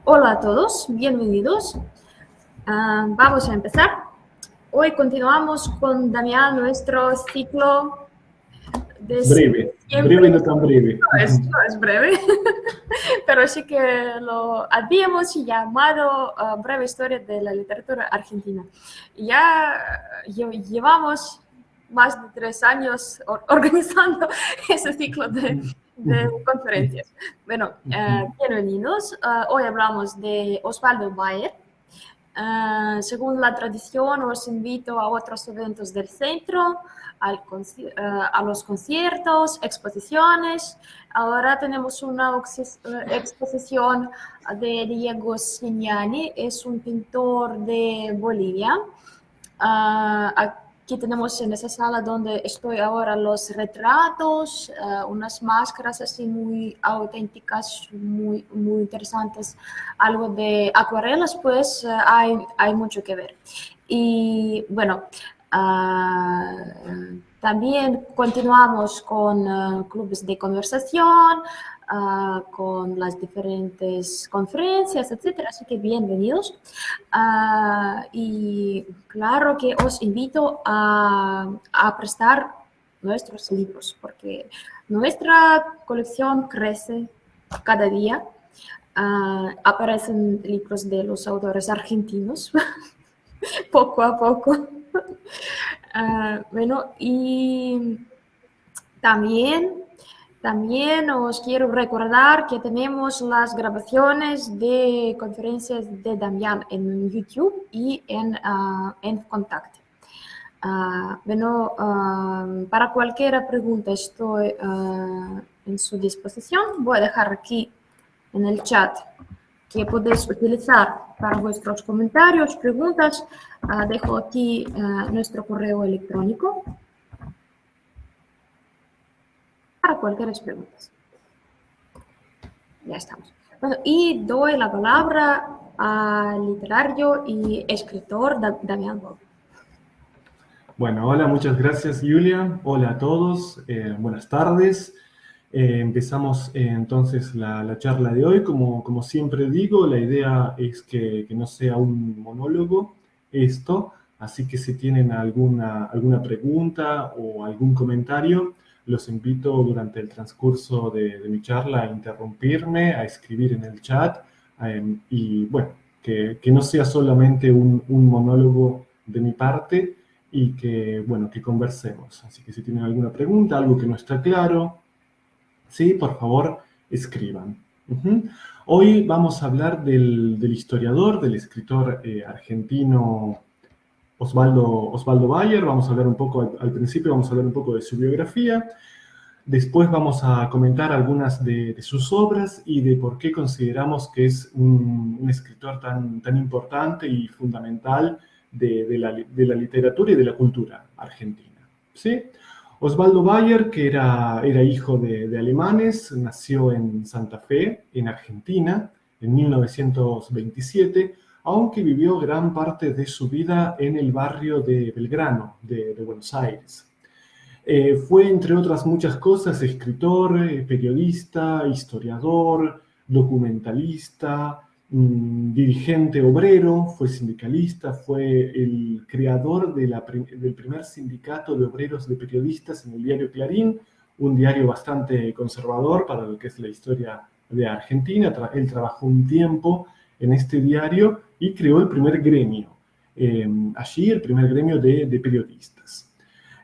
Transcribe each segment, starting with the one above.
Hola a todos, bienvenidos. Vamos a empezar. Hoy continuamos con Damián nuestro ciclo de Breve, siempre. breve y no tan breve. No es breve, pero sí que lo habíamos llamado Breve Historia de la Literatura Argentina. Ya llevamos más de 3 años organizando ese ciclo de conferencias. Bueno, bienvenidos. Hoy hablamos de Osvaldo Bayer. Según la tradición, os invito a otros eventos del centro, a los conciertos, exposiciones. Ahora tenemos una exposición de Diego Signani, es un pintor de Bolivia. Aquí tenemos en esa sala donde estoy ahora los retratos, unas máscaras así muy auténticas, muy interesantes, algo de acuarelas, pues hay mucho que ver. Y bueno, también continuamos con clubes de conversación, con las diferentes conferencias, etcétera. Así que bienvenidos. Y claro que os invito a prestar nuestros libros, porque nuestra colección crece cada día. Aparecen libros de los autores argentinos, poco a poco. Bueno, y también os quiero recordar que tenemos las grabaciones de conferencias de Damián en YouTube y en Contacte. Bueno, para cualquier pregunta estoy en su disposición. Voy a dejar aquí en el chat que podéis utilizar para vuestros comentarios, preguntas. Dejo aquí nuestro correo electrónico para cualquier pregunta. Ya estamos. Bueno, y doy la palabra al literario y escritor Damián Bob. Bueno, hola, muchas gracias, Julia. Hola a todos, buenas tardes. Empezamos entonces la charla de hoy. Como siempre digo, la idea es que no sea un monólogo esto, así que si tienen alguna pregunta o algún comentario, los invito durante el transcurso de mi charla a interrumpirme, a escribir en el chat y bueno, que no sea solamente un monólogo de mi parte y que conversemos. Así que si tienen alguna pregunta, algo que no está claro, sí, por favor, escriban. Hoy vamos a hablar del historiador, del escritor argentino Osvaldo Bayer. Vamos a hablar un poco, al principio vamos a hablar un poco de su biografía. Después vamos a comentar algunas de sus obras y de por qué consideramos que es un escritor tan importante y fundamental de la literatura y de la cultura argentina. ¿Sí? Osvaldo Bayer, que era hijo de alemanes, nació en Santa Fe, en Argentina, en 1927, aunque vivió gran parte de su vida en el barrio de Belgrano, de Buenos Aires. Fue, entre otras muchas cosas, escritor, periodista, historiador, documentalista, dirigente obrero, fue sindicalista, fue el creador del primer sindicato de obreros de periodistas en el diario Clarín, un diario bastante conservador para lo que es la historia de Argentina. Él trabajó un tiempo en este diario y creó el primer gremio, allí el primer gremio de periodistas.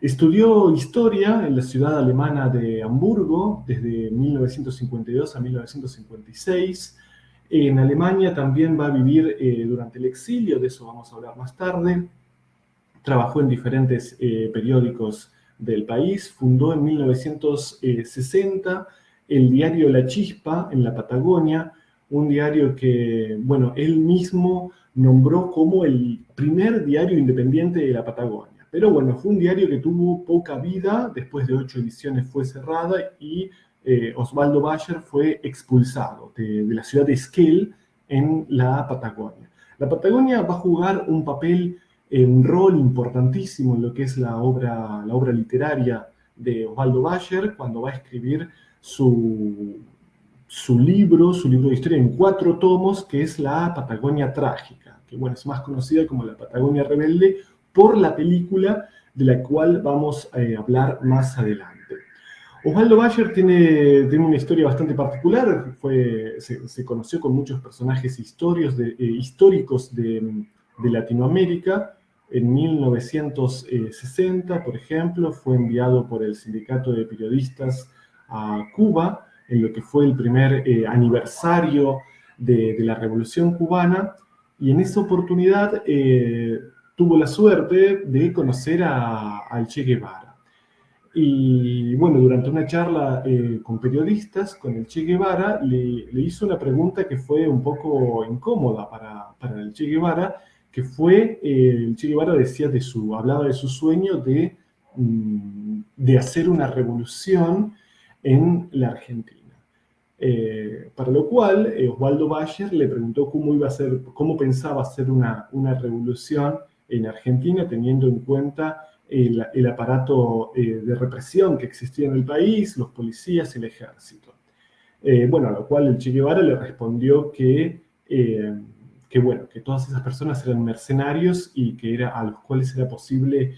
Estudió historia en la ciudad alemana de Hamburgo desde 1952 a 1956. En Alemania también va a vivir durante el exilio, de eso vamos a hablar más tarde. Trabajó en diferentes periódicos del país. Fundó en 1960 el diario La Chispa en la Patagonia, un diario que, bueno, él mismo nombró como el primer diario independiente de la Patagonia. Pero bueno, fue un diario que tuvo poca vida, después de 8 ediciones fue cerrada y Osvaldo Bayer fue expulsado de la ciudad de Esquel en la Patagonia. La Patagonia va a jugar un rol importantísimo en lo que es la obra literaria de Osvaldo Bayer cuando va a escribir su su libro de historia en 4 tomos, que es la Patagonia Trágica, que bueno, es más conocida como la Patagonia Rebelde por la película de la cual vamos a hablar más adelante. Osvaldo Bayer tiene una historia bastante particular, se conoció con muchos personajes históricos de Latinoamérica. En 1960, por ejemplo, fue enviado por el Sindicato de Periodistas a Cuba, en lo que fue el primer aniversario de la Revolución Cubana, y en esa oportunidad tuvo la suerte de conocer al Che Guevara. Y bueno, durante una charla con periodistas, con el Che Guevara, le hizo una pregunta que fue un poco incómoda para el Che Guevara, que fue, el Che Guevara hablaba de su sueño de hacer una revolución en la Argentina. Para lo cual, Osvaldo Bayer le preguntó cómo pensaba hacer una revolución en Argentina, teniendo en cuenta el aparato de represión que existía en el país, los policías y el ejército. Bueno, a lo cual el Che Guevara le respondió que todas esas personas eran mercenarios y a los cuales era posible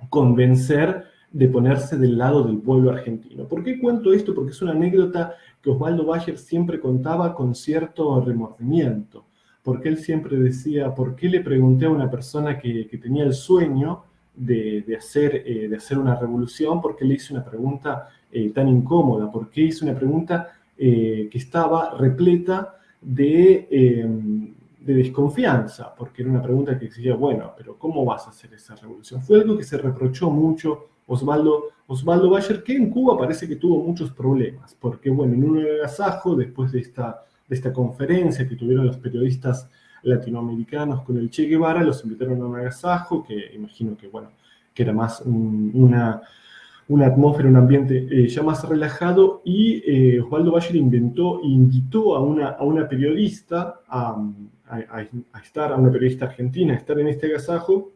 convencer de ponerse del lado del pueblo argentino. ¿Por qué cuento esto? Porque es una anécdota que Osvaldo Bayer siempre contaba con cierto remordimiento, porque él siempre decía, ¿por qué le pregunté a una persona que tenía el sueño de hacer una revolución? ¿Por qué le hice una pregunta tan incómoda? ¿Por qué hice una pregunta que estaba repleta de desconfianza? Porque era una pregunta que decía, bueno, pero ¿cómo vas a hacer esa revolución? Fue algo que se reprochó mucho Osvaldo Bayer, que en Cuba parece que tuvo muchos problemas, porque bueno, en un agasajo, después de esta conferencia que tuvieron los periodistas latinoamericanos con el Che Guevara, los invitaron a un agasajo, que imagino que bueno, que era más una atmósfera, un ambiente ya más relajado, y Osvaldo Bayer invitó a una periodista a una periodista argentina a estar en este agasajo,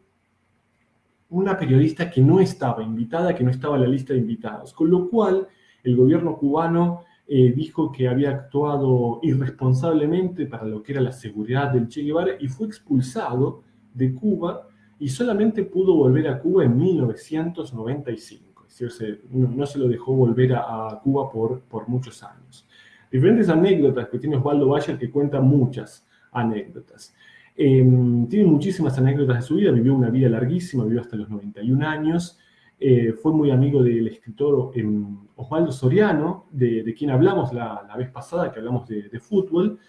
una periodista que no estaba invitada, que no estaba en la lista de invitados, con lo cual el gobierno cubano dijo que había actuado irresponsablemente para lo que era la seguridad del Che Guevara y fue expulsado de Cuba y solamente pudo volver a Cuba en 1995. Es decir, no se lo dejó volver a Cuba por muchos años. Diferentes anécdotas que tiene Osvaldo Bayer, que cuenta muchas anécdotas. Tiene muchísimas anécdotas de su vida, vivió una vida larguísima, vivió hasta los 91 años, fue muy amigo del escritor Osvaldo Soriano, de quien hablamos la vez pasada, que hablamos de fútbol,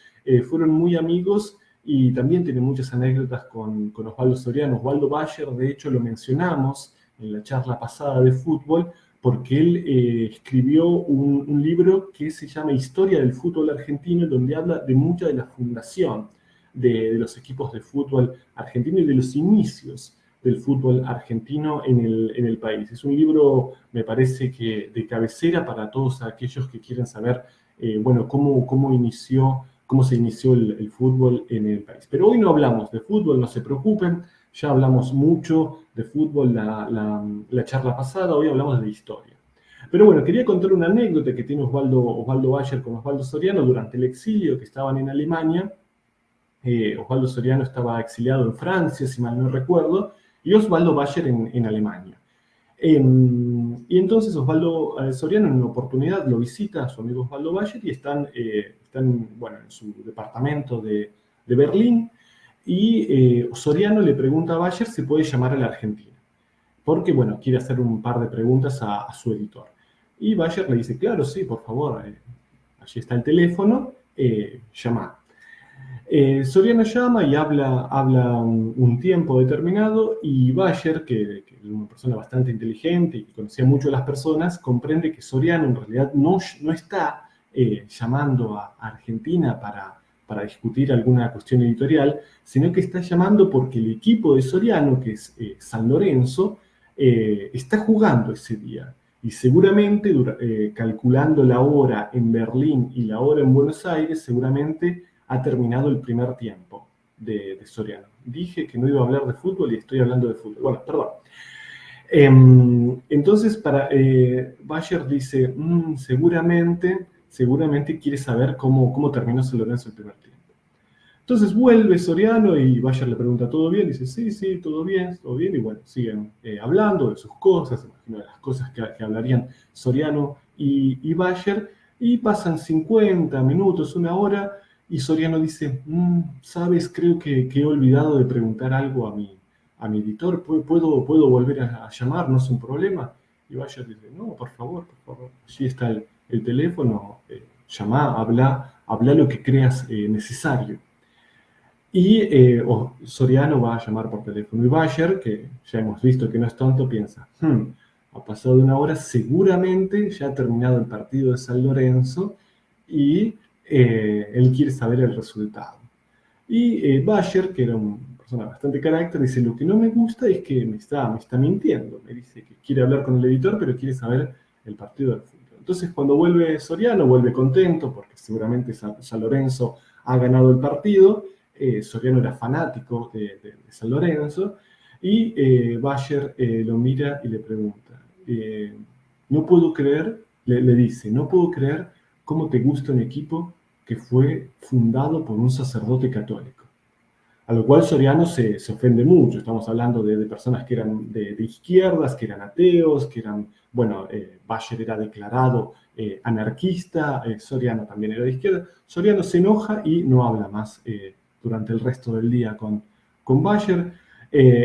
fueron muy amigos y también tiene muchas anécdotas con Osvaldo Soriano. Osvaldo Bayer, de hecho, lo mencionamos en la charla pasada de fútbol, porque él escribió un libro que se llama Historia del fútbol argentino, donde habla de mucha de la fundación de los equipos de fútbol argentino y de los inicios del fútbol argentino en el país. Es un libro, me parece que de cabecera para todos aquellos que quieren saber, cómo se inició el fútbol en el país. Pero hoy no hablamos de fútbol, no se preocupen, ya hablamos mucho de fútbol la charla pasada, hoy hablamos de historia. Pero bueno, quería contar una anécdota que tiene Osvaldo Bayer con Osvaldo Soriano durante el exilio que estaban en Alemania. Osvaldo Soriano estaba exiliado en Francia, si mal no recuerdo, y Osvaldo Bayer en Alemania. Y entonces Osvaldo Soriano en una oportunidad lo visita a su amigo Osvaldo Bayer y están en su departamento de Berlín, y Soriano le pregunta a Bayer si puede llamar a la Argentina, porque quiere hacer un par de preguntas a su editor. Y Bayer le dice, claro, sí, por favor, allí está el teléfono, llama. Soriano llama y habla un tiempo determinado, y Bayer, que es una persona bastante inteligente y que conocía mucho a las personas, comprende que Soriano en realidad no está llamando a Argentina para discutir alguna cuestión editorial, sino que está llamando porque el equipo de Soriano, que es San Lorenzo, está jugando ese día. Y seguramente, calculando la hora en Berlín y la hora en Buenos Aires, seguramente ha terminado el primer tiempo de Soriano. Dije que no iba a hablar de fútbol y estoy hablando de fútbol. Bueno, perdón. Entonces, Bayer dice, seguramente seguramente quiere saber cómo terminó San Lorenzo el primer tiempo. Entonces vuelve Soriano y Bayer le pregunta, ¿todo bien? Dice, sí, todo bien, y bueno, siguen hablando de sus cosas, imagino de las cosas que hablarían Soriano y Bayer, y pasan 50 minutos, una hora, y Soriano dice, ¿sabes? Creo que he olvidado de preguntar algo a mi editor, ¿puedo volver a llamar? ¿No es un problema? Y Bayer dice, no, por favor, allí está el teléfono, llama, habla lo que creas necesario. Y Soriano va a llamar por teléfono. Y Bayer, que ya hemos visto que no es tonto, piensa, ha pasado una hora, seguramente ya ha terminado el partido de San Lorenzo y él quiere saber el resultado. Y Bayer, que era una persona bastante carácter, dice, lo que no me gusta es que me está mintiendo. Me dice que quiere hablar con el editor, pero quiere saber el partido del fútbol. Entonces, cuando vuelve Soriano, vuelve contento, porque seguramente San Lorenzo ha ganado el partido. Soriano era fanático de San Lorenzo, y Bayer lo mira y le pregunta, no puedo creer, le dice, no puedo creer cómo te gusta un equipo que fue fundado por un sacerdote católico. A lo cual Soriano se ofende mucho. Estamos hablando de personas que eran de izquierdas, que eran ateos, que eran, bueno, Bayer era declarado anarquista, Soriano también era de izquierda. Soriano se enoja y no habla más durante el resto del día con Bayer.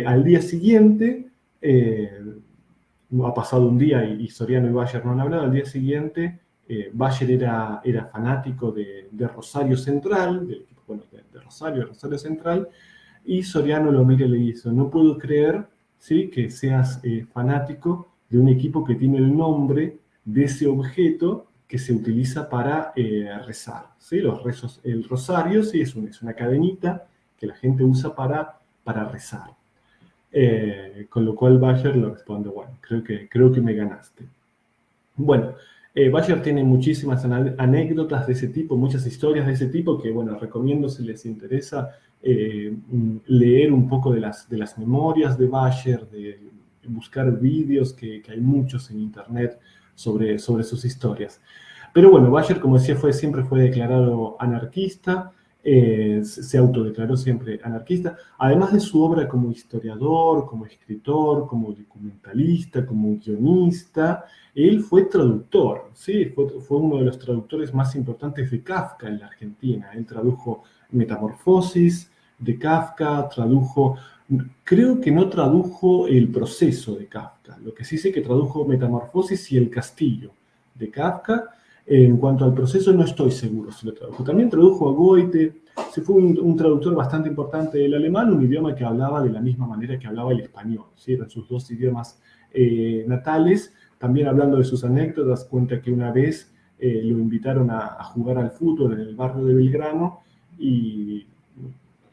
Al día siguiente, ha pasado un día y Soriano y Bayer no han hablado. Al día siguiente, Bayer era fanático de Rosario Central, del equipo, bueno, de Rosario Central, y Soriano lo mira y le dice, no puedo creer, ¿sí?, que seas fanático de un equipo que tiene el nombre de ese objeto que se utiliza para rezar, ¿sí? Los rezos, el rosario, sí, es una cadenita que la gente usa para rezar. Con lo cual Bayer le responde, bueno, creo que me ganaste. Bueno, Bayer tiene muchísimas anécdotas de ese tipo, muchas historias de ese tipo que, bueno, recomiendo si les interesa leer un poco de las memorias de Bayer, de buscar vídeos, que hay muchos en internet sobre sus historias. Pero bueno, Bayer, como decía, siempre fue declarado anarquista, se autodeclaró siempre anarquista, además de su obra como historiador, como escritor, como documentalista, como guionista. Él fue traductor, ¿sí? Fue uno de los traductores más importantes de Kafka en la Argentina. Él tradujo Metamorfosis de Kafka, creo que no tradujo El proceso de Kafka, lo que sí sé que tradujo Metamorfosis y El castillo de Kafka. En cuanto al proceso, no estoy seguro si lo tradujo. También tradujo a Goethe. Se fue un traductor bastante importante del alemán, un idioma que hablaba de la misma manera que hablaba el español, ¿sí? Eran sus dos idiomas natales. También hablando de sus anécdotas, cuenta que una vez lo invitaron a jugar al fútbol en el barrio de Belgrano, y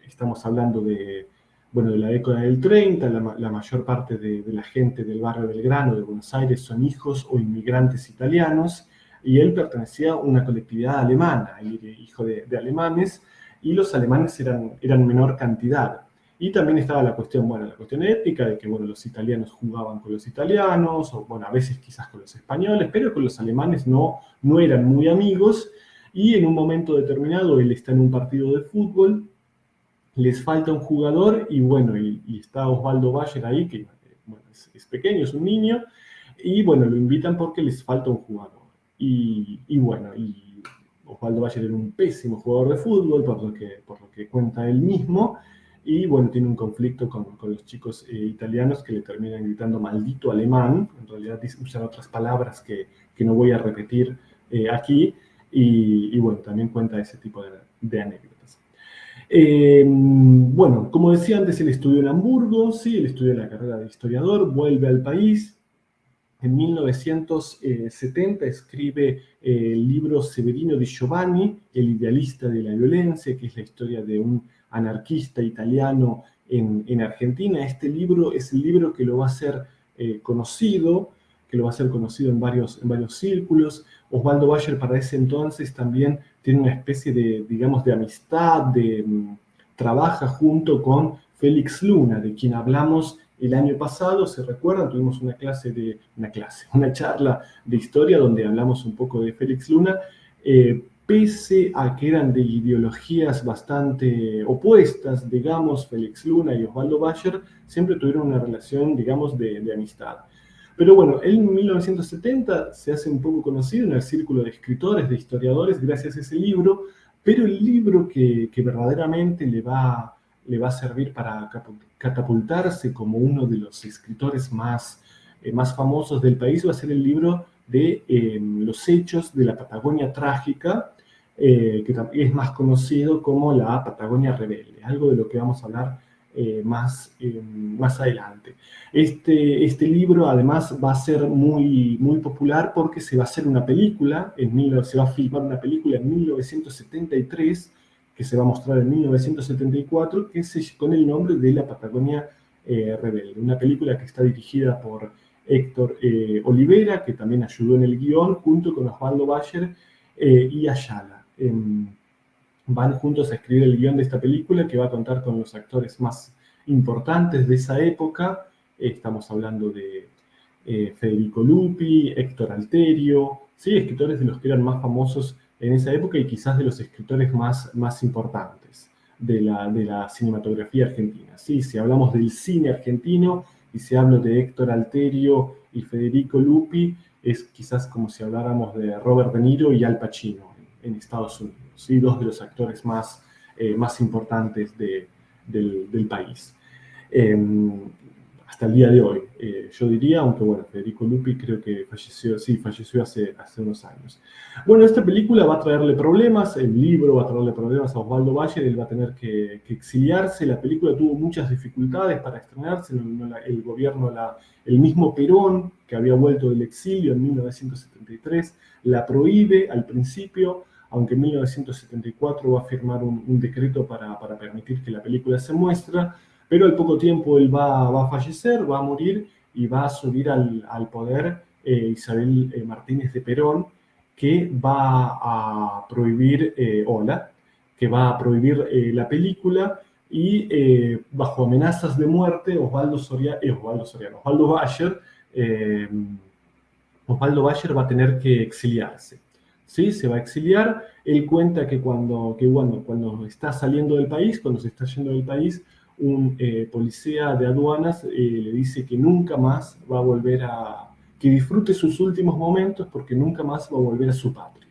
estamos hablando de la década del 30, la mayor parte de la gente del barrio de Belgrano, de Buenos Aires, son hijos o inmigrantes italianos, y él pertenecía a una colectividad alemana, él era hijo de alemanes, y los alemanes eran menor cantidad. Y también estaba la cuestión étnica, de que los italianos jugaban con los italianos, o a veces quizás con los españoles, pero con los alemanes no eran muy amigos, y en un momento determinado él está en un partido de fútbol, les falta un jugador, y está Osvaldo Bayer ahí, que es pequeño, es un niño, y lo invitan porque les falta un jugador. Y Osvaldo Bayer era un pésimo jugador de fútbol, por lo que cuenta él mismo, y tiene un conflicto con los chicos italianos que le terminan gritando maldito alemán. En realidad usan otras palabras que no voy a repetir aquí, y también cuenta ese tipo de anécdotas. Como decía antes, él estudió en Hamburgo, sí, él estudió la carrera de historiador, vuelve al país. En 1970 escribe el libro Severino di Giovanni, El idealista de la violencia, que es la historia de un anarquista italiano en Argentina. Este libro es el libro que lo va a hacer conocido, en varios círculos. Osvaldo Bayer para ese entonces también tiene una especie de amistad, trabaja junto con Félix Luna, de quien hablamos el año pasado. ¿Se recuerdan? Tuvimos una charla de historia donde hablamos un poco de Félix Luna. pese a que eran de ideologías bastante opuestas, digamos, Félix Luna y Osvaldo Bayer, siempre tuvieron una relación, digamos, de amistad. Pero bueno, él en 1970 se hace un poco conocido en el círculo de escritores, de historiadores, gracias a ese libro, pero el libro que verdaderamente le va a servir para catapultarse como uno de los escritores más famosos del país va a ser el libro de Los Hechos de la Patagonia Trágica, que es más conocido como la Patagonia Rebelde, algo de lo que vamos a hablar más adelante. Este libro además va a ser muy popular porque se va a hacer una película, se va a filmar una película en 1973, que se va a mostrar en 1974, que es con el nombre de La Patagonia Rebelde. Una película que está dirigida por Héctor Olivera, que también ayudó en el guión, junto con Osvaldo Bayer y Ayala. Van juntos a escribir el guión de esta película, que va a contar con los actores más importantes de esa época. Estamos hablando de Federico Lupi, Héctor Alterio, ¿sí? Escritores de los que eran más famosos en esa época y quizás de los escritores más importantes de la cinematografía argentina. ¿Sí? Si hablamos del cine argentino y si hablo de Héctor Alterio y Federico Lupi, es quizás como si habláramos de Robert De Niro y Al Pacino en Estados Unidos, ¿sí? Dos de los actores más importantes del país. Hasta el día de hoy, yo diría, aunque bueno, Federico Lupi creo que falleció hace unos años. Bueno, esta película va a traerle problemas, el libro va a traerle problemas a Osvaldo Bayer, él va a tener que exiliarse, la película tuvo muchas dificultades para estrenarse, el gobierno, el mismo Perón, que había vuelto del exilio en 1973, la prohíbe al principio, aunque en 1974 va a firmar un decreto para permitir que la película se muestre, pero al poco tiempo él va a fallecer, va a morir y va a subir al poder Isabel Martínez de Perón, que va a prohibir que va a prohibir la película y bajo amenazas de muerte Osvaldo Bayer va a tener que exiliarse. ¿Sí? Se va a exiliar. Él cuenta que cuando está saliendo del país, cuando se está yendo del país, un policía de aduanas le dice que nunca más va a volver que disfrute sus últimos momentos porque nunca más va a volver a su patria.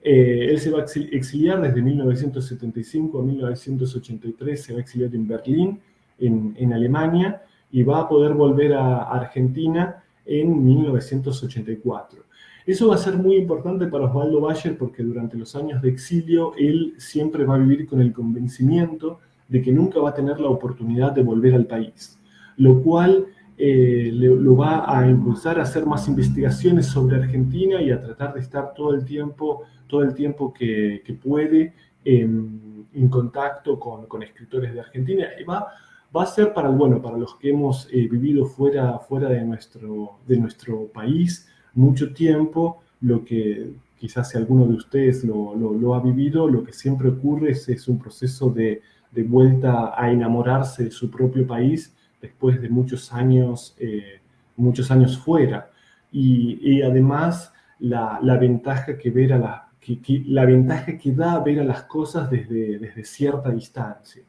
Él se va a exiliar desde 1975 a 1983, se va a exiliar en Berlín, en Alemania, y va a poder volver a Argentina en 1984. Eso va a ser muy importante para Osvaldo Bayer porque durante los años de exilio él siempre va a vivir con el convencimiento de que nunca va a tener la oportunidad de volver al país, lo cual lo va a impulsar a hacer más investigaciones sobre Argentina y a tratar de estar todo el tiempo que puede en contacto con escritores de Argentina. Y va a ser para los que hemos vivido fuera de nuestro país mucho tiempo, lo que quizás si alguno de ustedes lo ha vivido, lo que siempre ocurre es un proceso de vuelta a enamorarse de su propio país después de muchos años fuera. Y además la ventaja la ventaja que da ver a las cosas desde cierta distancia.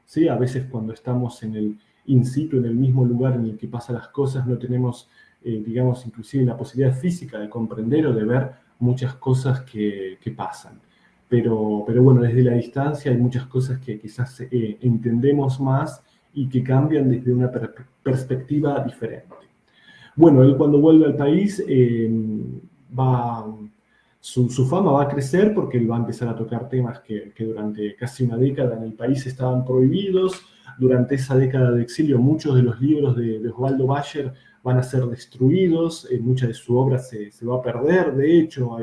¿Sí? A veces cuando estamos en el in situ, en el mismo lugar en el que pasan las cosas, no tenemos, digamos, inclusive la posibilidad física de comprender o de ver muchas cosas que pasan. Pero bueno, desde la distancia hay muchas cosas que quizás entendemos más y que cambian desde una perspectiva diferente. Bueno, él cuando vuelve al país su fama va a crecer porque él va a empezar a tocar temas que durante casi una década en el país estaban prohibidos. Durante esa década de exilio muchos de los libros de Osvaldo Bayer van a ser destruidos, mucha de su obra se va a perder, de hecho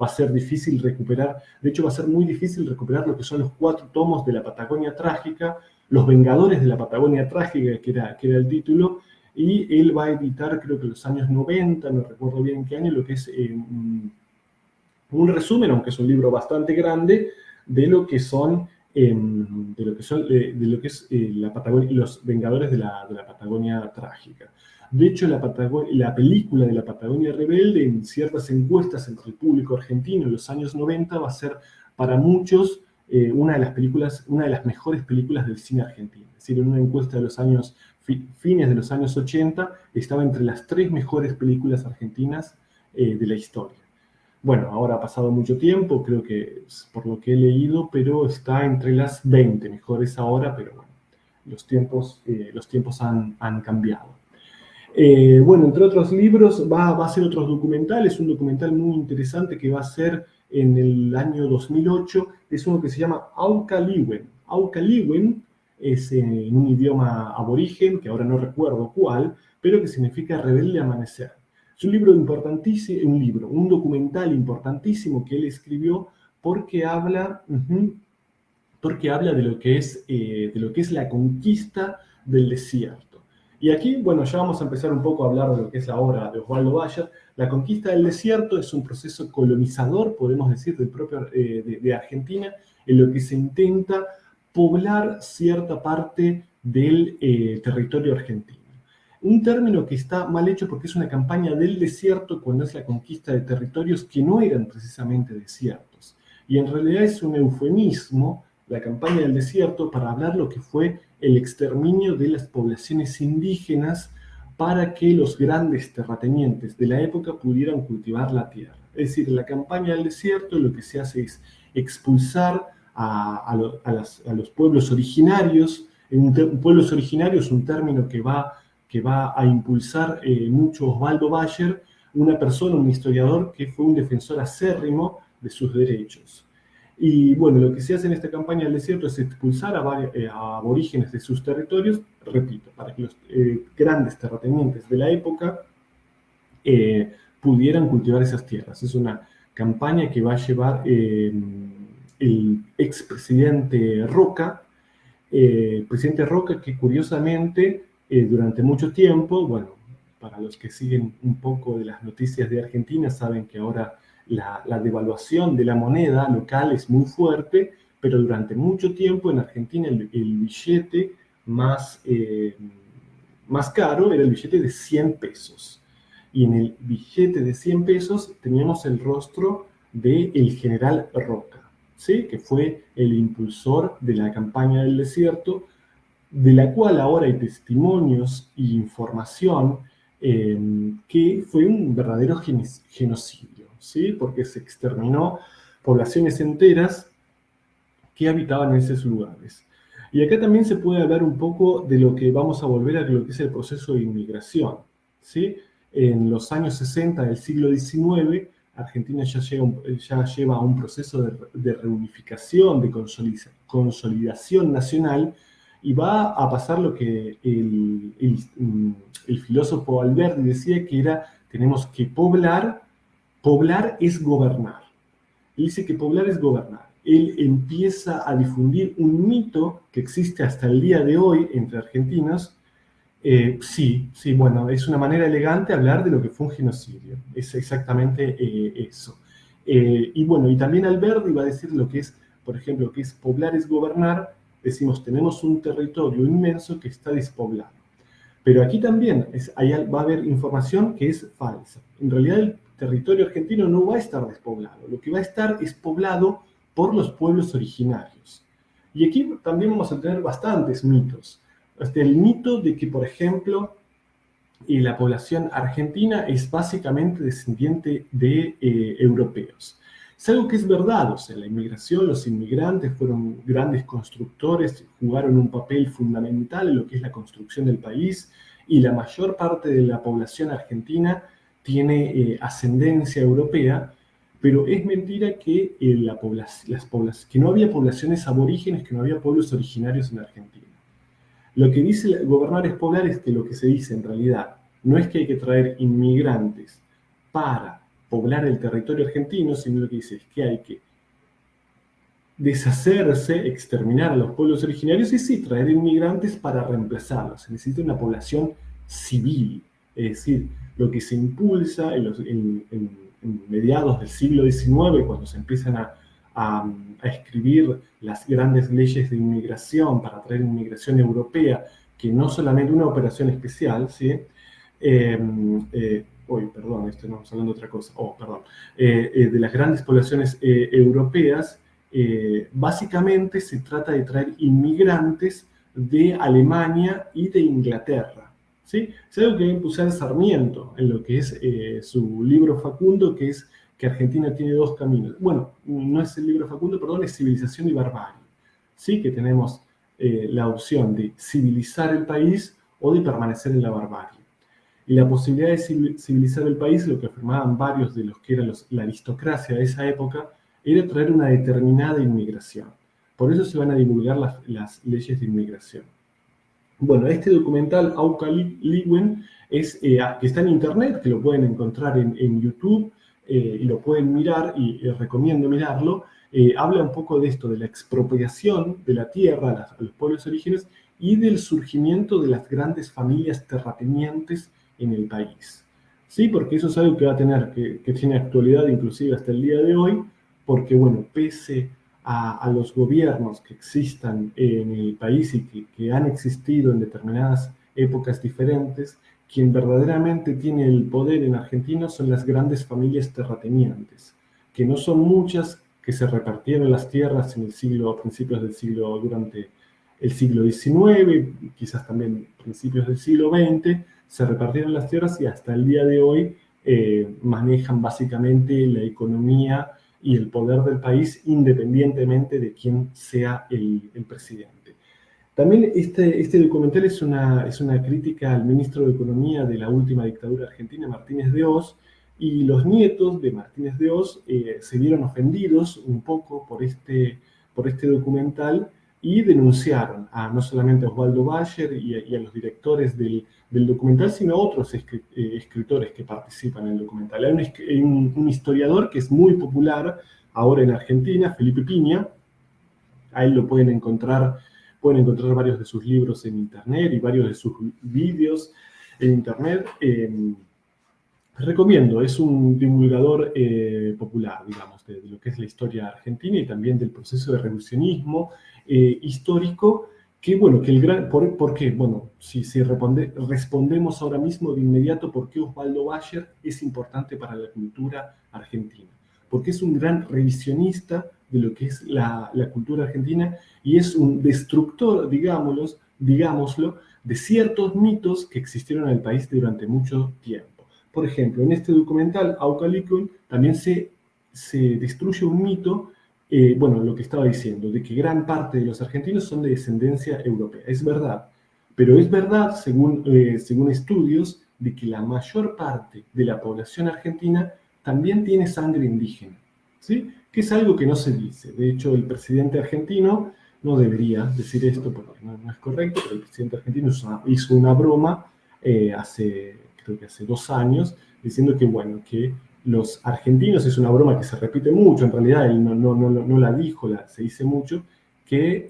va a ser difícil recuperar, de hecho va a ser muy difícil recuperar lo que son los 4 tomos de la Patagonia Trágica, Los Vengadores de la Patagonia Trágica, que era el título, y él va a editar, creo que en los años 90, no recuerdo bien en qué año, lo que es un resumen, aunque es un libro bastante grande, de lo que son la Patagonia, Los Vengadores de la Patagonia Trágica. De hecho, la película de la Patagonia Rebelde, en ciertas encuestas entre el público argentino en los años 90, va a ser para muchos una de las películas, una de las mejores películas del cine argentino. Es decir, en una encuesta de los años, fines de los años 80, estaba entre las 3 mejores películas argentinas de la historia. Bueno, ahora ha pasado mucho tiempo, creo que es por lo que he leído, pero está entre las 20 mejores ahora, pero bueno, los tiempos han cambiado. Bueno, entre otros libros, va a ser otros documentales, un documental muy interesante que va a ser en el año 2008, es uno que se llama Aucaliwen. Aucaliwen es en un idioma aborigen, que ahora no recuerdo cuál, pero que significa rebelde amanecer. Es un libro importantísimo, un documental importantísimo que él escribió porque habla de lo que es la conquista del desierto. Y aquí, bueno, ya vamos a empezar un poco a hablar de lo que es la obra de Osvaldo Bayer. La conquista del desierto es un proceso colonizador, podemos decir, de Argentina, en lo que se intenta poblar cierta parte del territorio argentino. Un término que está mal hecho porque es una campaña del desierto cuando es la conquista de territorios que no eran precisamente desiertos. Y en realidad es un eufemismo, la campaña del desierto, para hablar lo que fue el exterminio de las poblaciones indígenas para que los grandes terratenientes de la época pudieran cultivar la tierra. Es decir, en la campaña del desierto lo que se hace es expulsar a los pueblos originarios. Pueblos originarios es un término que va a impulsar mucho Osvaldo Bayer, una persona, un historiador que fue un defensor acérrimo de sus derechos. Y bueno, lo que se hace en esta campaña del desierto es expulsar a aborígenes de sus territorios, repito, para que los grandes terratenientes de la época pudieran cultivar esas tierras. Es una campaña que va a llevar el expresidente Roca, presidente Roca, que curiosamente durante mucho tiempo, bueno, para los que siguen un poco de las noticias de Argentina, saben que ahora la devaluación de la moneda local es muy fuerte, pero durante mucho tiempo en Argentina el billete más caro era el billete de 100 pesos. Y en el billete de 100 pesos teníamos el rostro del general Roca, ¿sí? Que fue el impulsor de la campaña del desierto, de la cual ahora hay testimonios e información que fue un verdadero genocidio, ¿sí? Porque se exterminó poblaciones enteras que habitaban en esos lugares. Y acá también se puede hablar un poco de lo que vamos a volver a lo que es el proceso de inmigración, ¿sí? En los años 60 del siglo XIX, Argentina ya lleva un proceso de reunificación, de consolidación nacional, y va a pasar lo que el filósofo Alberti decía, que era: tenemos que poblar es gobernar. Él dice que poblar es gobernar. Él empieza a difundir un mito que existe hasta el día de hoy entre argentinos. Sí, bueno, es una manera elegante hablar de lo que fue un genocidio. Es exactamente eso. Y bueno, y también Alberti va a decir lo que es, por ejemplo, que es poblar es gobernar. Decimos, tenemos un territorio inmenso que está despoblado. Pero aquí también va a haber información que es falsa. En realidad el territorio argentino no va a estar despoblado. Lo que va a estar es poblado por los pueblos originarios. Y aquí también vamos a tener bastantes mitos. El mito de que, por ejemplo, la población argentina es básicamente descendiente de europeos. Es algo que es verdad, o sea, la inmigración, los inmigrantes fueron grandes constructores, jugaron un papel fundamental en lo que es la construcción del país, y la mayor parte de la población argentina tiene ascendencia europea, pero es mentira que, que no había poblaciones aborígenes, que no había pueblos originarios en Argentina. Lo que dice gobernar es poblar es que lo que se dice en realidad no es que hay que traer inmigrantes para poblar el territorio argentino, sino lo que dice es que hay que deshacerse, exterminar a los pueblos originarios y sí, traer inmigrantes para reemplazarlos. Se necesita una población civil, es decir, lo que se impulsa en mediados del siglo XIX, cuando se empiezan a escribir las grandes leyes de inmigración para traer inmigración europea, que no solamente una operación especial, ¿sí? perdón, estamos hablando de otra cosa, perdón, de las grandes poblaciones europeas, básicamente se trata de traer inmigrantes de Alemania y de Inglaterra, ¿sí? Es algo que va a impulsar Sarmiento en lo que es su libro Facundo, que es que Argentina tiene dos caminos. Bueno, no es el libro Facundo, perdón, es Civilización y Barbarie. Sí que tenemos la opción de civilizar el país o de permanecer en la barbarie. Y la posibilidad de civilizar el país, lo que afirmaban varios de los que eran la aristocracia de esa época, era traer una determinada inmigración. Por eso se van a divulgar las leyes de inmigración. Bueno, este documental, Auca Lewin, que está en internet, que lo pueden encontrar en YouTube y lo pueden mirar, y recomiendo mirarlo. Habla un poco de esto, de la expropiación de la tierra a los pueblos orígenes y del surgimiento de las grandes familias terratenientes en el país. ¿Sí? Porque eso es algo que va a tener, que tiene actualidad inclusive hasta el día de hoy, porque, bueno, pese a los gobiernos que existan en el país y que han existido en determinadas épocas diferentes, quien verdaderamente tiene el poder en Argentina son las grandes familias terratenientes, que no son muchas, que se repartieron las tierras en el siglo, a principios del siglo, durante el siglo XIX, quizás también principios del siglo XX, se repartieron las tierras y hasta el día de hoy manejan básicamente la economía y el poder del país independientemente de quién sea el presidente. También este documental es una crítica al ministro de Economía de la última dictadura argentina, Martínez de Hoz, y los nietos de Martínez de Hoz se vieron ofendidos un poco por este documental y denunciaron no solamente a Osvaldo Bayer y a los directores del documental, sino a otros escritores que participan en el documental. Hay un historiador que es muy popular ahora en Argentina, Felipe Piña. A él lo pueden encontrar varios de sus libros en internet y varios de sus vídeos en internet. Recomiendo, es un divulgador popular, digamos, de lo que es la historia argentina y también del proceso de revisionismo histórico, que bueno, ¿por qué? Bueno, si respondemos ahora mismo de inmediato por qué Osvaldo Bayer es importante para la cultura argentina. Porque es un gran revisionista de lo que es la cultura argentina y es un destructor, digámoslo, de ciertos mitos que existieron en el país durante mucho tiempo. Por ejemplo, en este documental, Auca Lewin, también se destruye un mito, lo que estaba diciendo, de que gran parte de los argentinos son de descendencia europea. Es verdad, pero es verdad, según estudios, de que la mayor parte de la población argentina también tiene sangre indígena, ¿sí? Que es algo que no se dice. De hecho, el presidente argentino no debería decir esto porque no es correcto, pero el presidente argentino hizo una broma creo que hace 2 años, diciendo que los argentinos, es una broma que se repite mucho, en realidad él no la dijo, se dice mucho, que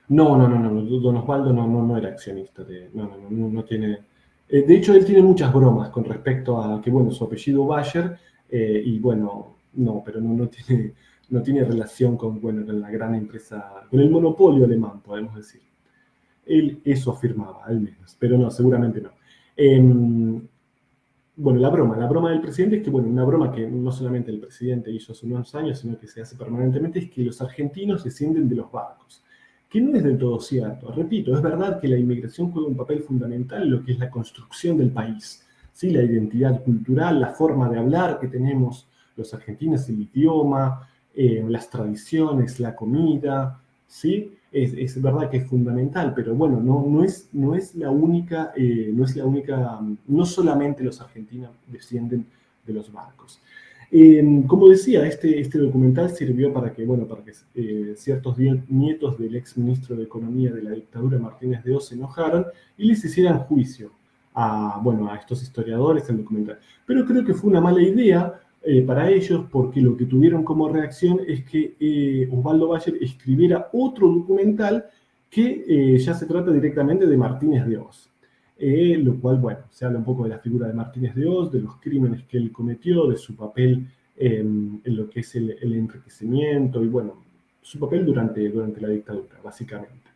don Osvaldo no era accionista, no tiene... de hecho, él tiene muchas bromas con respecto a que, bueno, su apellido Bayer, y bueno, pero no tiene relación con la gran empresa, con el monopolio alemán, podemos decir. Él eso afirmaba, al menos, pero no, seguramente no. La broma del presidente es que, una broma que no solamente el presidente hizo hace unos años, sino que se hace permanentemente, es que los argentinos descienden de los barcos, que no es del todo cierto. Repito, es verdad que la inmigración juega un papel fundamental en lo que es la construcción del país, ¿sí? La identidad cultural, la forma de hablar que tenemos los argentinos, el idioma, las tradiciones, la comida, ¿sí? Es verdad que es fundamental, pero bueno, no es la única, no solamente los argentinos descienden de los barcos. Como decía, este documental sirvió para que ciertos nietos del ex ministro de Economía de la dictadura, Martínez de Hoz, se enojaran y les hicieran juicio a estos historiadores del documental. Pero creo que fue una mala idea para ellos, porque lo que tuvieron como reacción es que Osvaldo Bayer escribiera otro documental que ya se trata directamente de Martínez de Hoz. Lo cual, se habla un poco de la figura de Martínez de Hoz, de los crímenes que él cometió, de su papel en lo que es el enriquecimiento y, su papel durante la dictadura, básicamente.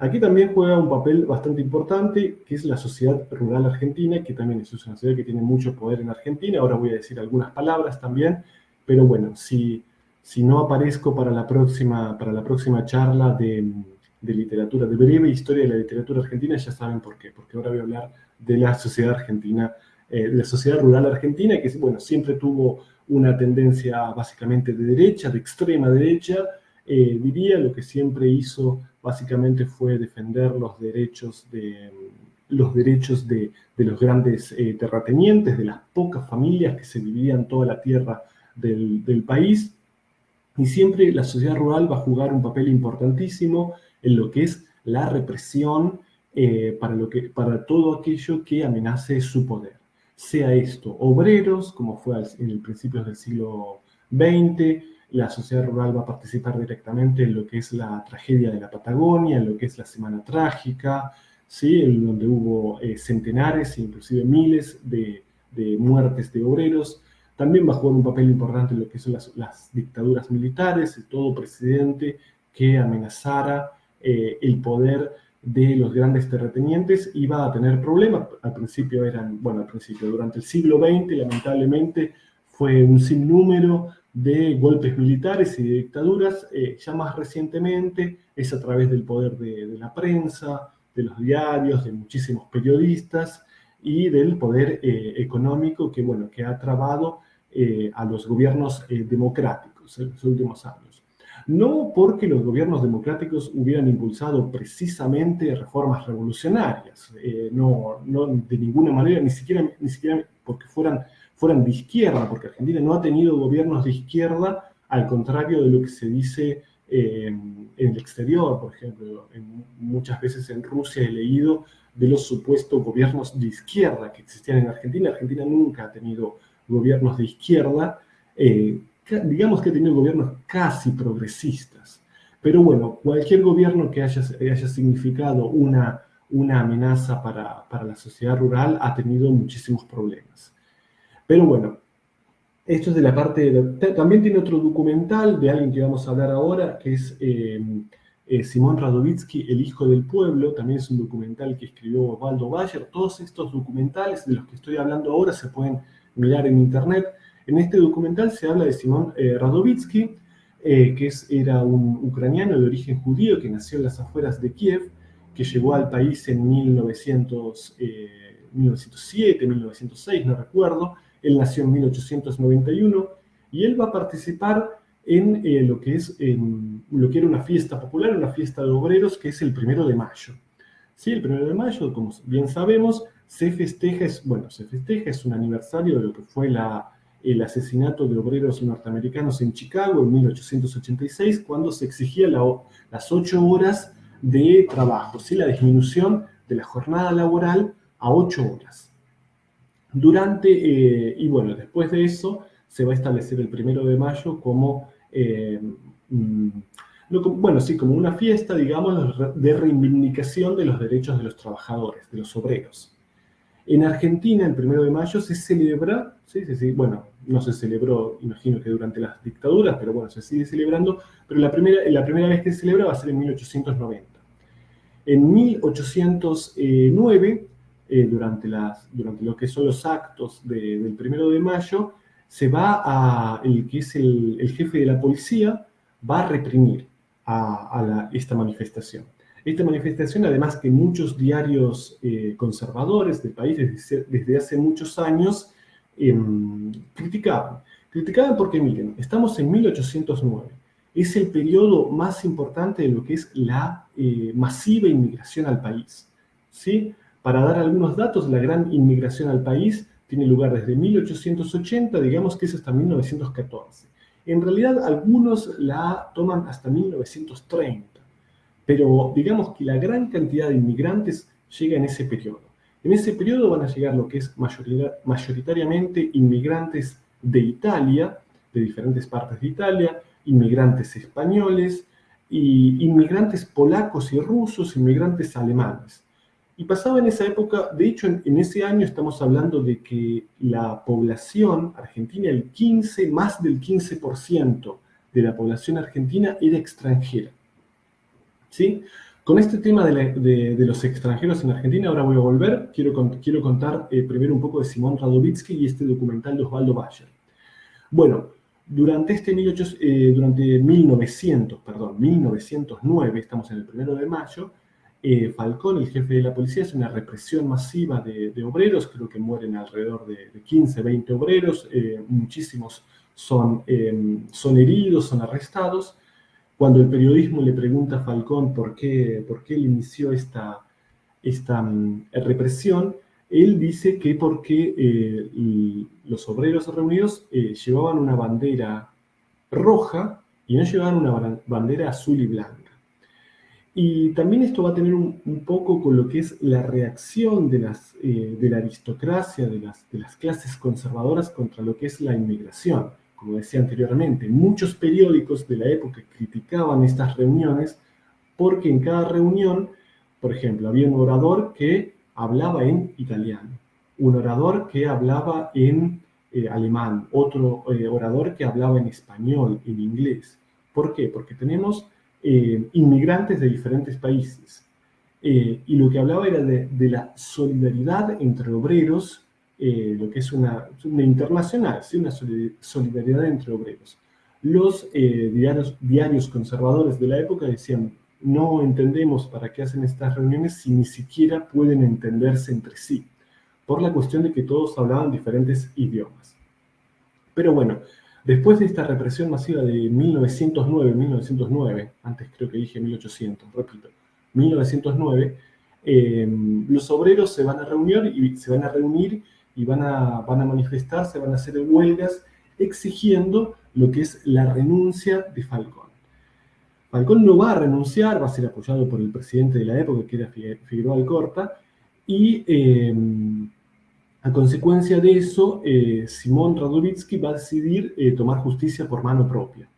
Aquí también juega un papel bastante importante, que es la Sociedad Rural Argentina, que también es una sociedad que tiene mucho poder en Argentina. Ahora voy a decir algunas palabras también, pero bueno, si no aparezco para la próxima charla de literatura, de breve historia de la literatura argentina, ya saben por qué, porque ahora voy a hablar de la sociedad argentina, de la sociedad rural argentina, que bueno, siempre tuvo una tendencia básicamente de derecha, de extrema derecha. Diría lo que siempre hizo básicamente fue defender los derechos de los grandes terratenientes, de las pocas familias que se dividían toda la tierra del país. Y siempre la sociedad rural va a jugar un papel importantísimo en lo que es la represión para todo aquello que amenace su poder. Sea esto obreros, como fue en el principio del siglo XX, la sociedad rural va a participar directamente en lo que es la tragedia de la Patagonia, en lo que es la Semana Trágica, ¿sí? En donde hubo centenares e inclusive miles de muertes de obreros. También va a jugar un papel importante en lo que son las dictaduras militares, todo presidente que amenazara el poder de los grandes terratenientes iba a tener problemas. Al principio durante el siglo XX, lamentablemente, fue un sinnúmero de golpes militares y de dictaduras. Ya más recientemente es a través del poder de la prensa, de los diarios, de muchísimos periodistas y del poder económico que ha trabado a los gobiernos democráticos en los últimos años. No porque los gobiernos democráticos hubieran impulsado precisamente reformas revolucionarias, no de ninguna manera, ni siquiera porque fueran de izquierda, porque Argentina no ha tenido gobiernos de izquierda, al contrario de lo que se dice en el exterior. Por ejemplo, muchas veces en Rusia he leído de los supuestos gobiernos de izquierda que existían en Argentina. Argentina nunca ha tenido gobiernos de izquierda, digamos que ha tenido gobiernos casi progresistas. Pero bueno, cualquier gobierno que haya significado una amenaza para la sociedad rural ha tenido muchísimos problemas. Pero bueno, esto es de la parte también tiene otro documental de alguien que vamos a hablar ahora, que es Simón Radovítsky, El hijo del pueblo. También es un documental que escribió Osvaldo Bayer. Todos estos documentales de los que estoy hablando ahora se pueden mirar en internet. En este documental se habla de Simón Radovítsky, que era un ucraniano de origen judío que nació en las afueras de Kiev, que llegó al país en 1907, 1906, no recuerdo. Él nació en 1891 y él va a participar en lo que era una fiesta popular, una fiesta de obreros, que es el 1 de mayo. Sí, el 1 de mayo, como bien sabemos, se festeja, es un aniversario de lo que fue el asesinato de obreros norteamericanos en Chicago en 1886, cuando se exigía las 8 horas de trabajo, ¿sí? La disminución de la jornada laboral a 8 horas. Después de eso se va a establecer el 1 de mayo como una fiesta, digamos, de reivindicación de los derechos de los trabajadores, de los obreros. En Argentina, el 1 de mayo se celebra, no se celebró, imagino que durante las dictaduras, pero bueno, se sigue celebrando, pero la primera vez que se celebra va a ser en 1890. En 1809, durante lo que son los actos del 1 de mayo, el jefe de la policía va a reprimir esta manifestación. Esta manifestación, además que muchos diarios conservadores del país desde hace muchos años criticaban. Criticaban porque, miren, estamos en 1809. Es el periodo más importante de lo que es la masiva inmigración al país, ¿sí? Para dar algunos datos, la gran inmigración al país tiene lugar desde 1880, digamos que es hasta 1914. En realidad, algunos la toman hasta 1930, pero digamos que la gran cantidad de inmigrantes llega en ese periodo. En ese periodo van a llegar lo que es mayoritariamente inmigrantes de Italia, de diferentes partes de Italia, inmigrantes españoles, y inmigrantes polacos y rusos, inmigrantes alemanes. Y pasaba en esa época, de hecho en ese año estamos hablando de que la población argentina, más del 15% de la población argentina era extranjera. ¿Sí? Con este tema de los extranjeros en Argentina, ahora voy a volver. Quiero contar primero un poco de Simón Radovítsky y este documental de Osvaldo Bayer. Bueno, durante 1909, estamos en el 1 de mayo, Falcón, el jefe de la policía, hace una represión masiva de obreros. Creo que mueren alrededor de 15, 20 obreros, muchísimos son heridos, son arrestados. Cuando el periodismo le pregunta a Falcón por qué él inició esta represión, él dice que porque los obreros reunidos llevaban una bandera roja y no llevaban una bandera azul y blanca. Y también esto va a tener un poco con lo que es la reacción de la aristocracia, de las clases conservadoras contra lo que es la inmigración. Como decía anteriormente, muchos periódicos de la época criticaban estas reuniones porque en cada reunión, por ejemplo, había un orador que hablaba en italiano, un orador que hablaba en alemán, otro orador que hablaba en español, en inglés. ¿Por qué? Porque tenemos inmigrantes de diferentes países. Y lo que hablaba era de la solidaridad entre obreros, lo que es una internacional, ¿sí? Una solidaridad entre obreros. Los diarios conservadores de la época decían: no entendemos para qué hacen estas reuniones si ni siquiera pueden entenderse entre sí, por la cuestión de que todos hablaban diferentes idiomas. Pero bueno, después de esta represión masiva de 1909, antes creo que dije 1800, repito, 1909, los obreros se van a reunir y van a manifestar, se van a hacer huelgas exigiendo lo que es la renuncia de Falcón. Falcón no va a renunciar, va a ser apoyado por el presidente de la época, que era Figueroa Alcorta, y a consecuencia de eso, Simón Radovítsky va a decidir tomar justicia por mano propia.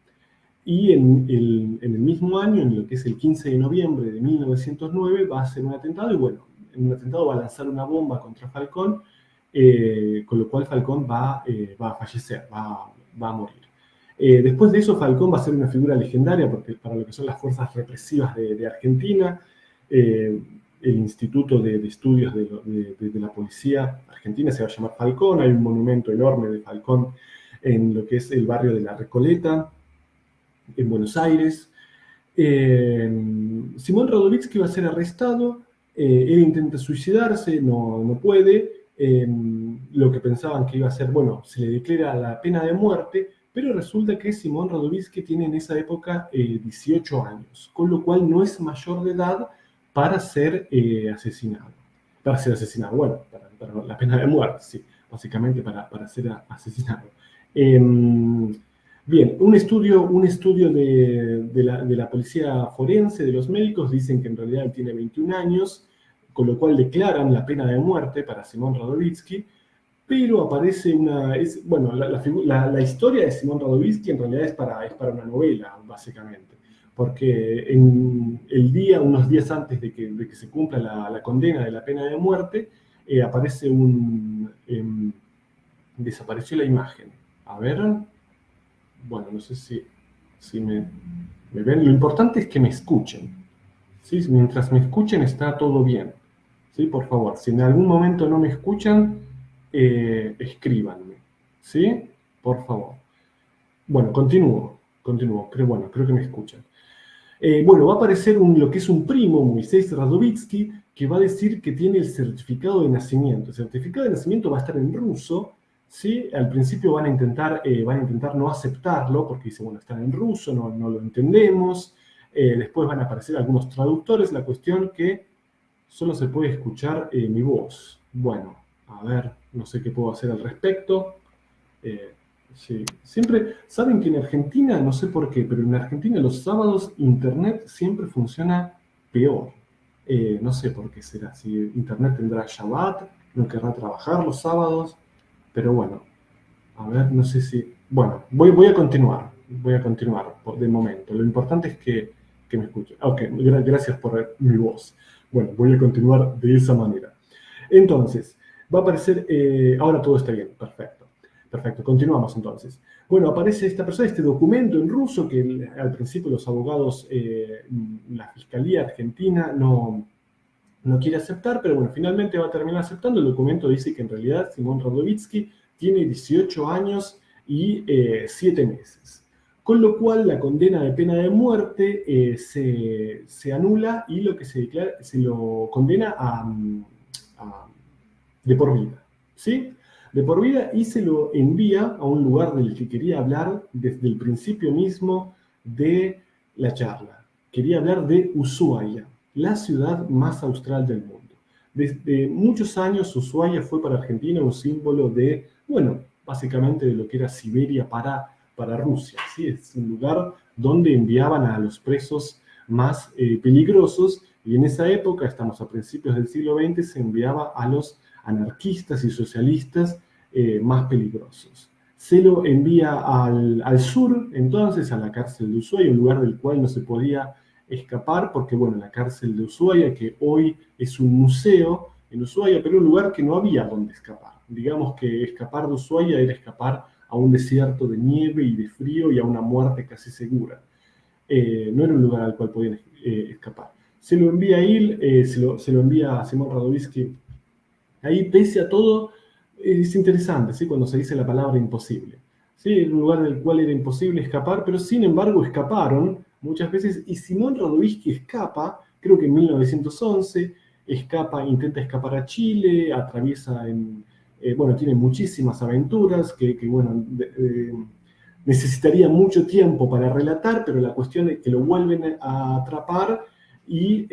Y en el mismo año, en lo que es el 15 de noviembre de 1909, va a hacer un atentado, y bueno, en un atentado va a lanzar una bomba contra Falcón, con lo cual Falcón va a fallecer, va a morir. Después de eso, Falcón va a ser una figura legendaria para lo que son las fuerzas represivas de Argentina. El Instituto de Estudios de la Policía Argentina se va a llamar Falcón. Hay un monumento enorme de Falcón en lo que es el barrio de La Recoleta, en Buenos Aires. Simón Radovítsky va a ser arrestado. Él intenta suicidarse, no puede. Lo que pensaban que iba a ser, bueno, se le declara la pena de muerte, pero resulta que Simón Radovítsky tiene en esa época 18 años, con lo cual no es mayor de edad para ser asesinado. Para ser asesinado, bueno, para la pena de muerte, sí, básicamente para ser asesinado. Bien, un estudio de la policía forense, de los médicos, dicen que en realidad él tiene 21 años, con lo cual declaran la pena de muerte para Simón Radovítsky, pero aparece la historia de Simón Radovítsky en realidad es para una novela, básicamente, porque unos días antes de que se cumpla la condena de la pena de muerte, desapareció la imagen. A ver, bueno, no sé si me ven. Lo importante es que me escuchen, ¿sí? Mientras me escuchen está todo bien, ¿sí? Por favor, si en algún momento no me escuchan, escríbanme, ¿sí? Por favor. Bueno, continúo. Creo que me escuchan. Va a aparecer lo que es un primo, Moisés Radovítsky, que va a decir que tiene el certificado de nacimiento. El certificado de nacimiento va a estar en ruso, ¿sí? Al principio van a intentar no aceptarlo, porque dicen, bueno, está en ruso, no lo entendemos. Después van a aparecer algunos traductores. La cuestión que solo se puede escuchar mi voz. Bueno, a ver, no sé qué puedo hacer al respecto. Sí. Siempre, saben que en Argentina, no sé por qué, pero en Argentina los sábados Internet siempre funciona peor. No sé por qué será. Si Internet tendrá Shabbat, no querrá trabajar los sábados, pero bueno, a ver, no sé si... Bueno, voy a continuar de momento. Lo importante es que me escuchen. Ok, gracias por mi voz. Bueno, voy a continuar de esa manera. Entonces, va a aparecer... ahora todo está bien, perfecto. Perfecto, continuamos entonces. Bueno, aparece esta persona, este documento en ruso que al principio los abogados, la Fiscalía Argentina no quiere aceptar, pero bueno, finalmente va a terminar aceptando. El documento dice que en realidad Simón Radovítsky tiene 18 años y 7 meses. Con lo cual la condena de pena de muerte se anula y lo que se declara, se lo condena de por vida, ¿sí? De por vida, y se lo envía a un lugar del que quería hablar desde el principio mismo de la charla. Quería hablar de Ushuaia, la ciudad más austral del mundo. Desde muchos años Ushuaia fue para Argentina un símbolo de, bueno, básicamente de lo que era Siberia para Rusia, ¿sí? Es un lugar donde enviaban a los presos más peligrosos, y en esa época, estamos a principios del siglo XX, se enviaba a los anarquistas y socialistas más peligrosos. Se lo envía al sur, entonces, a la cárcel de Ushuaia, un lugar del cual no se podía escapar, porque, bueno, la cárcel de Ushuaia, que hoy es un museo en Ushuaia, pero un lugar que no había donde escapar. Digamos que escapar de Ushuaia era escapar a un desierto de nieve y de frío y a una muerte casi segura. No era un lugar al cual podían escapar. Se lo envía a él, se lo envía a Simón Radovítsky. Ahí, pese a todo, es interesante, ¿sí? Cuando se dice la palabra imposible. ¿Sí? Era un lugar del cual era imposible escapar, pero sin embargo escaparon muchas veces, y Simón Radovítsky escapa, creo que en 1911, intenta escapar a Chile, atraviesa bueno, tiene muchísimas aventuras que bueno, necesitaría mucho tiempo para relatar, pero la cuestión es que lo vuelven a atrapar y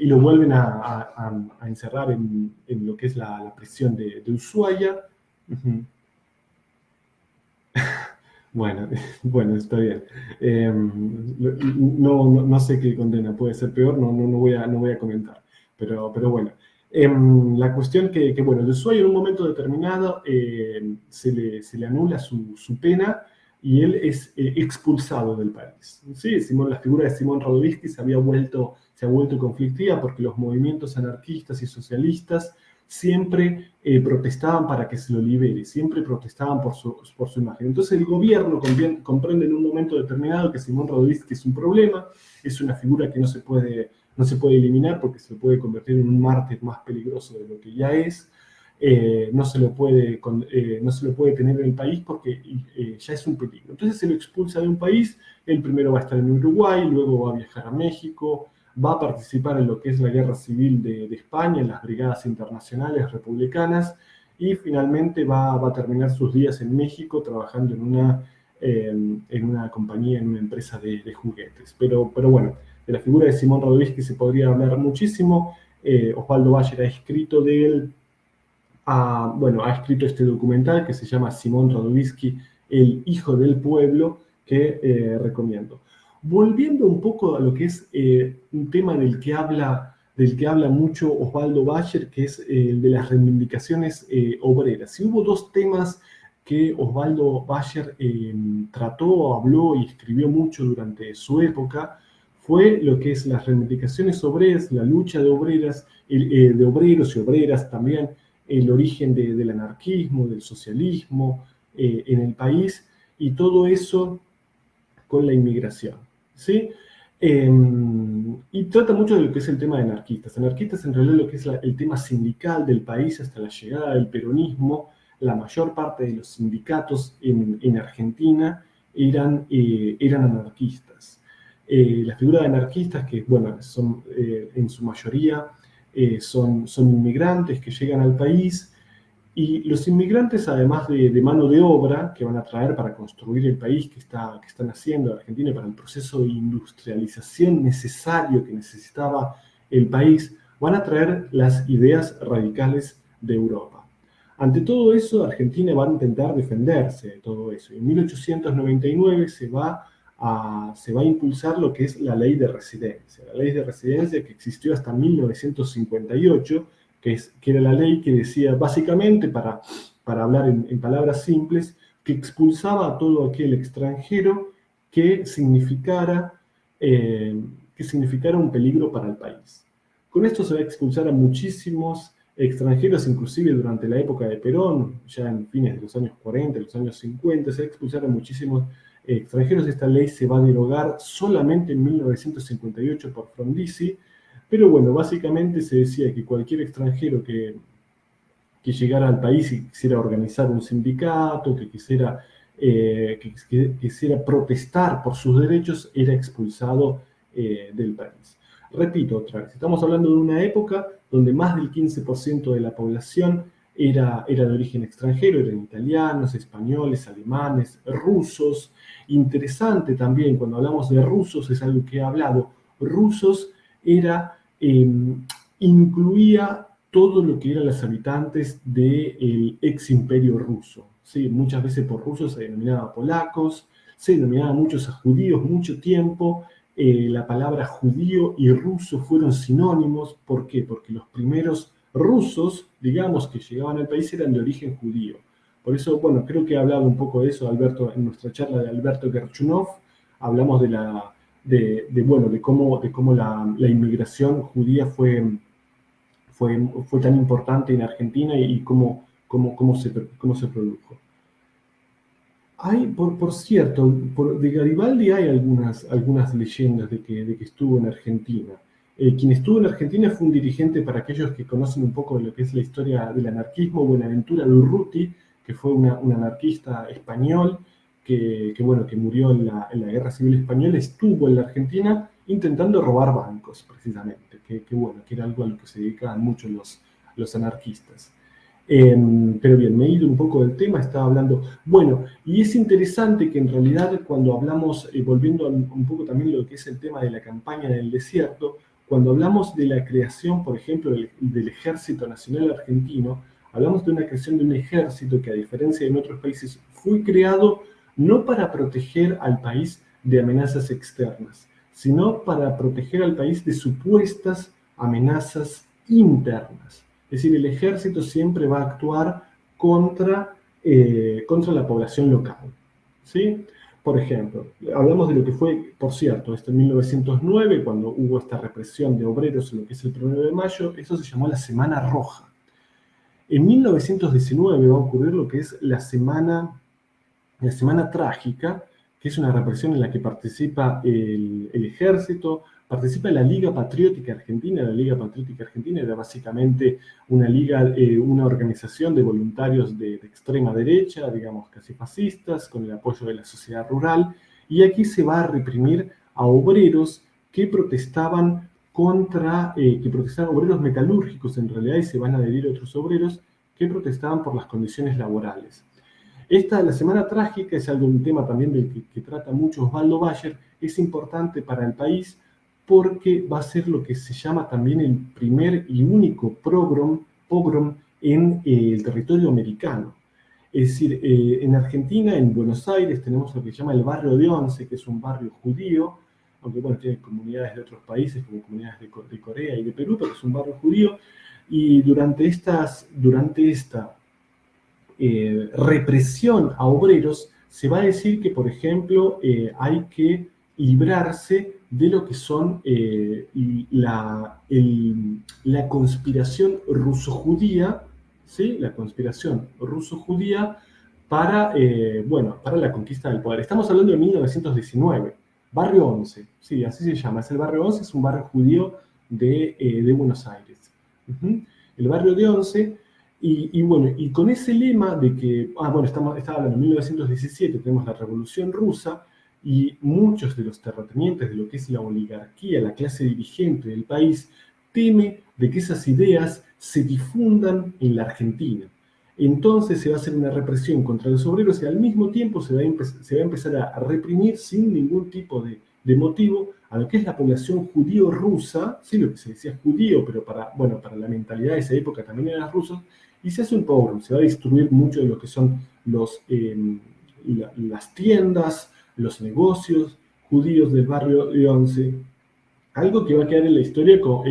lo vuelven a encerrar en lo que es la prisión de Ushuaia. Uh-huh. Bueno, bueno, está bien. No sé qué condena puede ser peor, no voy a comentar, pero bueno. La cuestión que, bueno, el Ushuaia en un momento determinado se le anula su pena y él es expulsado del país. Sí, la figura de Simón Radovítsky se ha vuelto conflictiva porque los movimientos anarquistas y socialistas siempre protestaban para que se lo libere, siempre protestaban por su imagen. Entonces el gobierno comprende en un momento determinado que Simón Radovítsky es un problema, es una figura que no se puede eliminar porque se puede convertir en un mártir más peligroso de lo que ya es. No se lo puede tener en el país porque ya es un peligro. Entonces se lo expulsa de un país, él primero va a estar en Uruguay, luego va a viajar a México, va a participar en lo que es la guerra civil de España, en las brigadas internacionales republicanas, y finalmente va a terminar sus días en México trabajando en una compañía, en una empresa de juguetes. Pero bueno, de la figura de Simón Radovítsky se podría hablar muchísimo. Osvaldo Bayer ha escrito de él, ha escrito este documental que se llama Simón Radovítsky, el hijo del pueblo, que recomiendo. Volviendo un poco a lo que es un tema del que habla mucho Osvaldo Bayer, que es el de las reivindicaciones obreras. Y hubo dos temas que Osvaldo Bayer trató, habló y escribió mucho durante su época. Fue lo que es las reivindicaciones obreras, la lucha de obreras, de obreros y obreras también, el origen del anarquismo, del socialismo en el país, y todo eso con la inmigración, ¿sí? Y trata mucho de lo que es el tema de anarquistas. Anarquistas, en realidad, lo que es el tema sindical del país hasta la llegada del peronismo. La mayor parte de los sindicatos en Argentina eran anarquistas. La figura de anarquistas, que bueno, son en su mayoría son inmigrantes que llegan al país, y los inmigrantes, además de mano de obra que van a traer para construir el país que están haciendo Argentina, para el proceso de industrialización necesario que necesitaba el país, van a traer las ideas radicales de Europa. Ante todo eso, Argentina va a intentar defenderse de todo eso. Y en 1899 se va a impulsar lo que es la ley de residencia. La ley de residencia que existió hasta 1958, que era la ley que decía, básicamente, para hablar en palabras simples, que expulsaba a todo aquel extranjero que significara un peligro para el país. Con esto se va a expulsar a muchísimos extranjeros, inclusive durante la época de Perón, ya en fines de los años 40, los años 50, se expulsaron muchísimos extranjeros. Esta ley se va a derogar solamente en 1958 por Frondizi, pero bueno, básicamente se decía que cualquier extranjero que llegara al país y quisiera organizar un sindicato, que quisiera protestar por sus derechos, era expulsado del país. Repito otra vez, estamos hablando de una época donde más del 15% de la población era de origen extranjero, eran italianos, españoles, alemanes, rusos. Interesante también, cuando hablamos de rusos, es algo que he hablado, rusos incluía todo lo que eran los habitantes del ex imperio ruso. ¿Sí? Muchas veces por rusos se denominaba polacos, se denominaba muchos a judíos mucho tiempo. La palabra judío y ruso fueron sinónimos. ¿Por qué? Porque los primeros rusos, digamos, que llegaban al país eran de origen judío. Por eso, bueno, creo que he hablado un poco de eso, Alberto, en nuestra charla de Alberto Gerchunov. Hablamos de cómo la inmigración judía fue tan importante en Argentina y cómo se produjo. Por cierto, de Garibaldi hay algunas leyendas de que estuvo en Argentina. Quien estuvo en Argentina fue un dirigente, para aquellos que conocen un poco de lo que es la historia del anarquismo, Buenaventura Durruti, que fue un anarquista español que murió en la Guerra Civil Española. Estuvo en la Argentina intentando robar bancos, precisamente, que era algo a lo que se dedicaban mucho los anarquistas. Pero bien, me he ido un poco del tema, estaba hablando... Bueno, y es interesante que en realidad cuando hablamos, volviendo un poco también lo que es el tema de la campaña del desierto, cuando hablamos de la creación, por ejemplo, del Ejército Nacional Argentino, hablamos de una creación de un ejército que, a diferencia de en otros países, fue creado no para proteger al país de amenazas externas, sino para proteger al país de supuestas amenazas internas. Es decir, el ejército siempre va a actuar contra la población local, ¿sí? Por ejemplo, hablamos de lo que fue, por cierto, en 1909, cuando hubo esta represión de obreros en lo que es el 1 de mayo, eso se llamó la Semana Roja. En 1919 va a ocurrir lo que es la Semana Trágica, que es una represión en la que participa el ejército, participa la Liga Patriótica Argentina. La Liga Patriótica Argentina era básicamente una organización de voluntarios de extrema derecha, digamos casi fascistas, con el apoyo de la sociedad rural, y aquí se va a reprimir a obreros que protestaban obreros metalúrgicos en realidad, y se van a adherir otros obreros que protestaban por las condiciones laborales. La Semana Trágica es un tema también del que trata mucho Osvaldo Bayer. Es importante para el país porque va a ser lo que se llama también el primer y único pogrom en el territorio americano. Es decir, en Argentina, en Buenos Aires, tenemos lo que se llama el barrio de Once, que es un barrio judío, aunque bueno, tiene comunidades de otros países, como comunidades de Corea y de Perú, pero es un barrio judío, y durante esta represión a obreros, se va a decir que, por ejemplo, hay que librarse de lo que son la conspiración ruso-judía, ¿sí? La conspiración ruso-judía para la conquista del poder. Estamos hablando de 1919, Barrio 11, sí, así se llama, es el Barrio 11, es un barrio judío de Buenos Aires. El Barrio de Once. Y con ese lema de que, estaba hablando de 1917, tenemos la Revolución Rusa, y muchos de los terratenientes de lo que es la oligarquía, la clase dirigente del país, teme de que esas ideas se difundan en la Argentina. Entonces se va a hacer una represión contra los obreros y al mismo tiempo se va a empezar a reprimir sin ningún tipo de motivo a lo que es la población judío-rusa, sí, lo que se decía judío, pero para la mentalidad de esa época también eran rusos, y se hace un pogrom, se va a destruir mucho de lo que son las tiendas, los negocios judíos del barrio de Once, algo que va a quedar en la historia como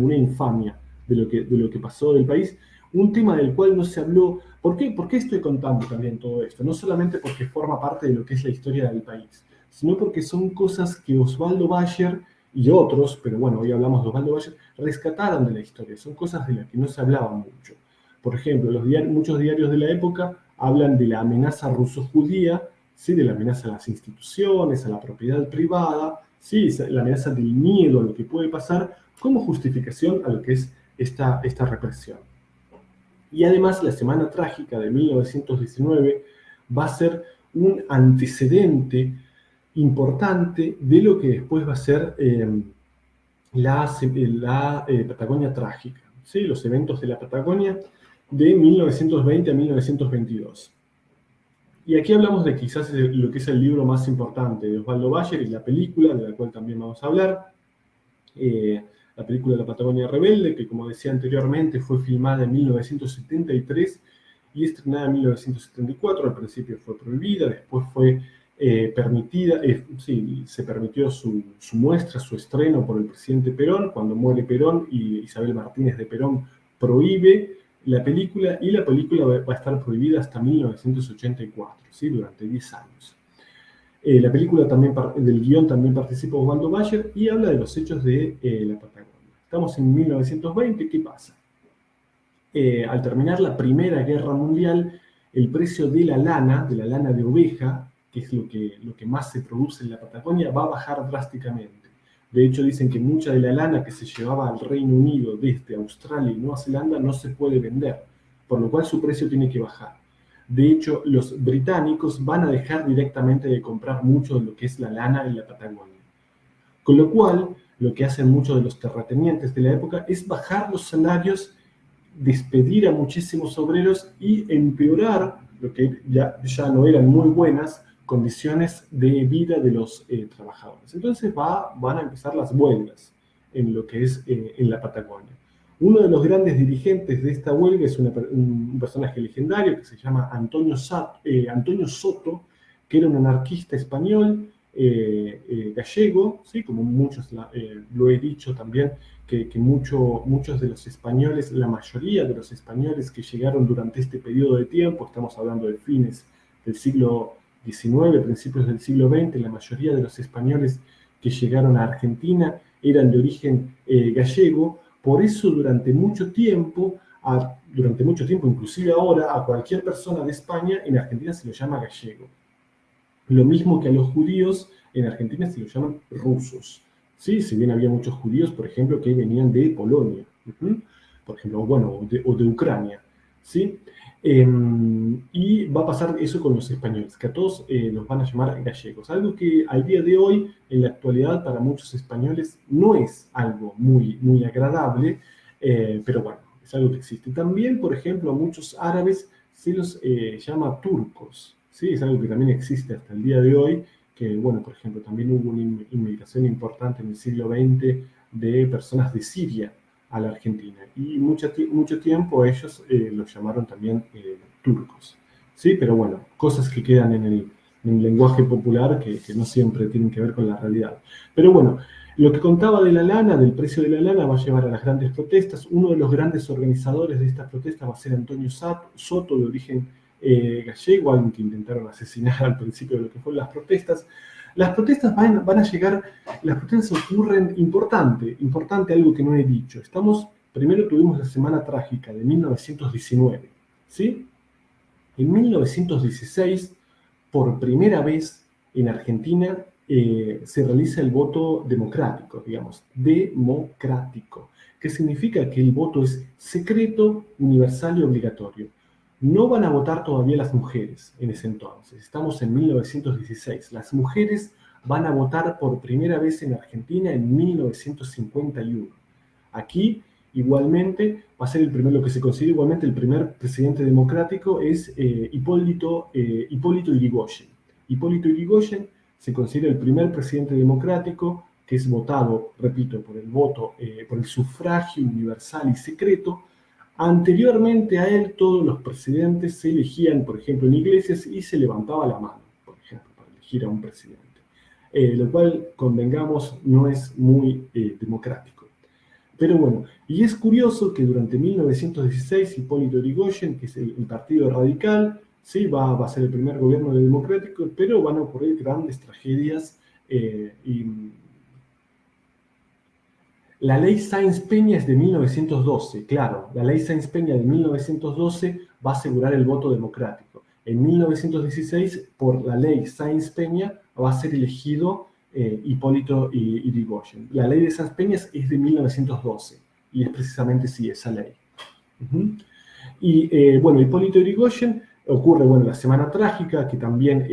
una infamia de lo que pasó del país, un tema del cual no se habló. ¿Por qué estoy contando también todo esto? No solamente porque forma parte de lo que es la historia del país, sino porque son cosas que Osvaldo Bayer y otros, pero bueno, hoy hablamos de Osvaldo Bayer, rescataron de la historia. Son cosas de las que no se hablaba mucho. Por ejemplo, muchos diarios de la época hablan de la amenaza ruso-judía, ¿sí? De la amenaza a las instituciones, a la propiedad privada, ¿sí? La amenaza del miedo a lo que puede pasar como justificación a lo que es esta represión. Y además, la Semana Trágica de 1919 va a ser un antecedente importante de lo que después va a ser la Patagonia Trágica, ¿sí? Los eventos de la Patagonia de 1920 a 1922. Y aquí hablamos de quizás lo que es el libro más importante de Osvaldo Bayer y la película, de la cual también vamos a hablar. La película La Patagonia Rebelde, que como decía anteriormente fue filmada en 1973 y estrenada en 1974. Al principio fue prohibida, después fue permitida, sí, se permitió su muestra, su estreno por el presidente Perón. Cuando muere Perón y Isabel Martínez de Perón prohíbe la película, y la película va a estar prohibida hasta 1984, ¿sí? Durante 10 años. La película también, del guión también participa Osvaldo Bayer y habla de los hechos de la Patagonia. Estamos en 1920, ¿qué pasa? Al terminar la Primera Guerra Mundial, el precio de la lana de oveja, que es lo que más se produce en la Patagonia, va a bajar drásticamente. De hecho, dicen que mucha de la lana que se llevaba al Reino Unido desde Australia y Nueva Zelanda no se puede vender, por lo cual su precio tiene que bajar. De hecho, los británicos van a dejar directamente de comprar mucho de lo que es la lana en la Patagonia. Con lo cual, lo que hacen muchos de los terratenientes de la época es bajar los salarios, despedir a muchísimos obreros y empeorar lo que ya no eran muy buenas condiciones de vida de los trabajadores. Entonces van a empezar las huelgas en lo que es en la Patagonia. Uno de los grandes dirigentes de esta huelga es un personaje legendario que se llama Antonio Soto, que era un anarquista español, gallego, ¿sí? Como muchos lo he dicho también, que muchos de los españoles, la mayoría de los españoles que llegaron durante este periodo de tiempo, estamos hablando de fines del siglo XIX, principios del siglo XX, la mayoría de los españoles que llegaron a Argentina eran de origen gallego. Por eso durante mucho tiempo, inclusive ahora, a cualquier persona de España en Argentina se lo llama gallego. Lo mismo que a los judíos en Argentina se los llaman rusos. ¿Sí? Si bien había muchos judíos, por ejemplo, que venían de Polonia, por ejemplo, bueno, o de Ucrania, ¿sí? Y va a pasar eso con los españoles, que a todos los van a llamar gallegos. Algo que al día de hoy, en la actualidad, para muchos españoles no es algo muy, muy agradable, pero bueno, es algo que existe. También, por ejemplo, a muchos árabes se los llama turcos, ¿sí? Es algo que también existe hasta el día de hoy, que, bueno, por ejemplo, también hubo una inmigración importante en el siglo XX de personas de Siria a la Argentina. Y mucho tiempo ellos los llamaron también turcos. ¿Sí? Pero bueno, cosas que quedan en el lenguaje popular que no siempre tienen que ver con la realidad. Pero bueno, lo que contaba de la lana, del precio de la lana, va a llevar a las grandes protestas. Uno de los grandes organizadores de estas protestas va a ser Antonio Soto, de origen gallego, alguien que intentaron asesinar al principio de lo que fueron las protestas. Las protestas van a llegar, las protestas ocurren importante, algo que no he dicho. Primero tuvimos la Semana Trágica de 1919, ¿sí? En 1916, por primera vez en Argentina, se realiza el voto democrático, que significa que el voto es secreto, universal y obligatorio. No van a votar todavía las mujeres en ese entonces. Estamos en 1916. Las mujeres van a votar por primera vez en Argentina en 1951. Aquí, igualmente, va a ser lo que se considera igualmente el primer presidente democrático es Hipólito Yrigoyen. Hipólito Yrigoyen se considera el primer presidente democrático que es votado, repito, por el sufragio universal y secreto. Anteriormente a él, todos los presidentes se elegían, por ejemplo, en iglesias y se levantaba la mano, por ejemplo, para elegir a un presidente. Lo cual, convengamos, no es muy democrático. Pero bueno, y es curioso que durante 1916, Hipólito Yrigoyen, que es el Partido Radical, sí, va a ser el primer gobierno democrático, pero van a ocurrir grandes tragedias y La ley Sáenz-Peña es de 1912, claro, la ley Sáenz-Peña de 1912 va a asegurar el voto democrático. En 1916, por la ley Sáenz-Peña, va a ser elegido Hipólito Yrigoyen. La ley de Sáenz-Peña es de 1912 y es precisamente sí, esa ley. Y bueno, Hipólito Yrigoyen ocurre, bueno, la Semana Trágica, que también,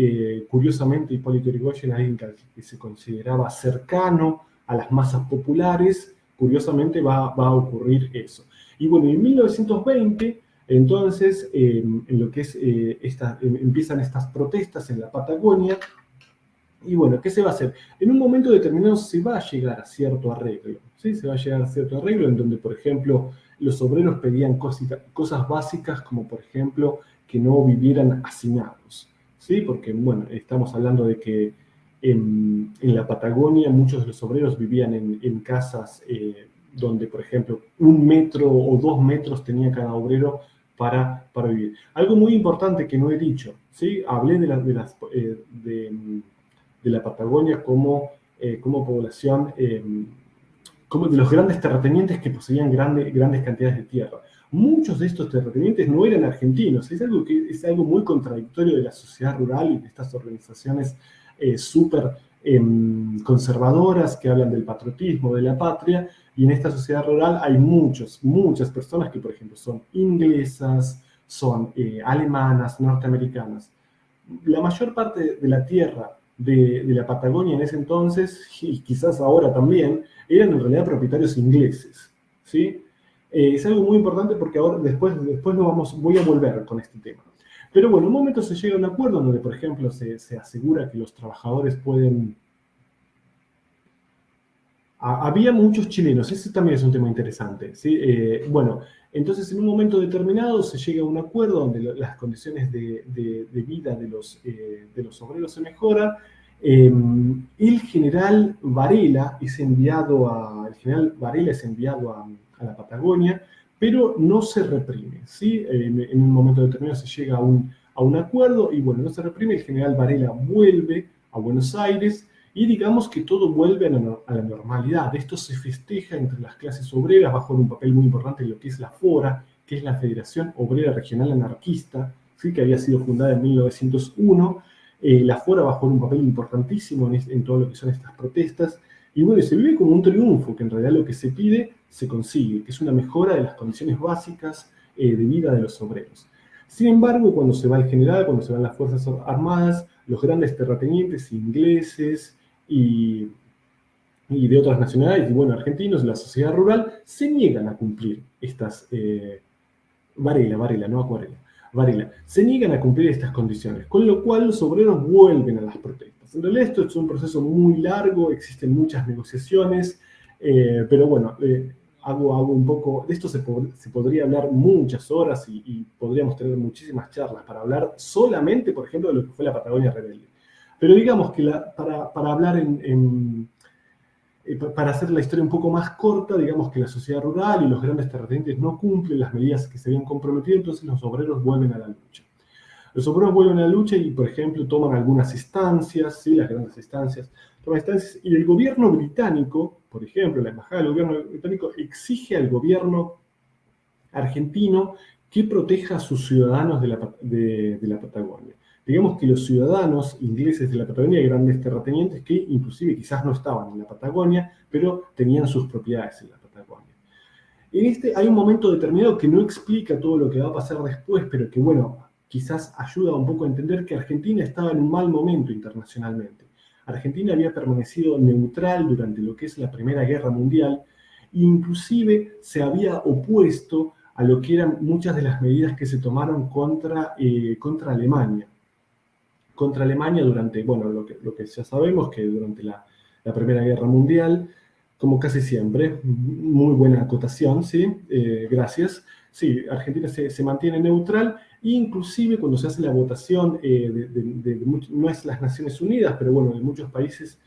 curiosamente, Hipólito Yrigoyen, alguien que se consideraba cercano a las masas populares, curiosamente va a ocurrir eso. Y bueno, en 1920, entonces, en lo que es, empiezan estas protestas en la Patagonia, y bueno, ¿qué se va a hacer? En un momento determinado se va a llegar a cierto arreglo, ¿sí? Se va a llegar a cierto arreglo en donde, por ejemplo, los obreros pedían cosas básicas como, por ejemplo, que no vivieran hacinados, ¿sí? Porque, bueno, estamos hablando de que en la Patagonia muchos de los obreros vivían en casas donde, por ejemplo, 1 metro o 2 metros tenía cada obrero para vivir. Algo muy importante que no he dicho, ¿sí? Hablé de la Patagonia como población, como de los grandes terratenientes que poseían grandes cantidades de tierra. Muchos de estos terratenientes no eran argentinos, es algo muy contradictorio de la sociedad rural y de estas organizaciones súper conservadoras que hablan del patriotismo, de la patria, y en esta sociedad rural hay muchas personas que, por ejemplo, son inglesas, son alemanas, norteamericanas. La mayor parte de la tierra de la Patagonia en ese entonces, y quizás ahora también, eran en realidad propietarios ingleses, ¿sí? Es algo muy importante porque ahora, después voy a volver con este tema. Pero bueno, en un momento se llega a un acuerdo donde, por ejemplo, se asegura que los trabajadores pueden... Había muchos chilenos, ese también es un tema interesante, ¿sí? Bueno, entonces en un momento determinado se llega a un acuerdo donde las condiciones de vida de los obreros se mejoran. El general Varela es enviado a la Patagonia, pero no se reprime, ¿sí? En un momento determinado se llega a un acuerdo y bueno, no se reprime, el general Varela vuelve a Buenos Aires y digamos que todo vuelve a la normalidad. Esto se festeja entre las clases obreras bajo un papel muy importante en lo que es la FORA, que es la Federación Obrera Regional Anarquista, ¿sí? Que había sido fundada en 1901. La FORA va a jugar un papel importantísimo en todo lo que son estas protestas. Y bueno, se vive como un triunfo, que en realidad lo que se pide se consigue, que es una mejora de las condiciones básicas de vida de los obreros. Sin embargo, cuando se va el general, cuando se van las Fuerzas Armadas, los grandes terratenientes ingleses y de otras nacionalidades, y bueno, argentinos, la sociedad rural, se niegan a cumplir estas... Varela, no Acuarela. Varela, se niegan a cumplir estas condiciones, con lo cual los obreros vuelven a las protestas. En realidad esto es un proceso muy largo, existen muchas negociaciones, pero bueno, hago un poco, de esto se podría hablar muchas horas y podríamos tener muchísimas charlas para hablar solamente, por ejemplo, de lo que fue la Patagonia Rebelde. Pero digamos que para hablar para hacer la historia un poco más corta, digamos que la sociedad rural y los grandes terratenientes no cumplen las medidas que se habían comprometido, entonces los obreros vuelven a la lucha. Los obreros vuelven a la lucha y, por ejemplo, toman algunas instancias, ¿sí? Las grandes instancias, toman instancias, y el gobierno británico, por ejemplo, la embajada del gobierno británico exige al gobierno argentino que proteja a sus ciudadanos de la Patagonia. Digamos que los ciudadanos ingleses de la Patagonia, grandes terratenientes que inclusive quizás no estaban en la Patagonia, pero tenían sus propiedades en la Patagonia. Hay un momento determinado que no explica todo lo que va a pasar después, pero que bueno, quizás ayuda un poco a entender que Argentina estaba en un mal momento internacionalmente. Argentina había permanecido neutral durante lo que es la Primera Guerra Mundial, e inclusive se había opuesto a lo que eran muchas de las medidas que se tomaron contra Alemania. Contra Alemania durante, bueno, lo que ya sabemos, que durante la Primera Guerra Mundial, como casi siempre, muy buena acotación, ¿sí? Gracias. Sí, Argentina se mantiene neutral, e inclusive cuando se hace la votación no es las Naciones Unidas, pero bueno, de muchos países,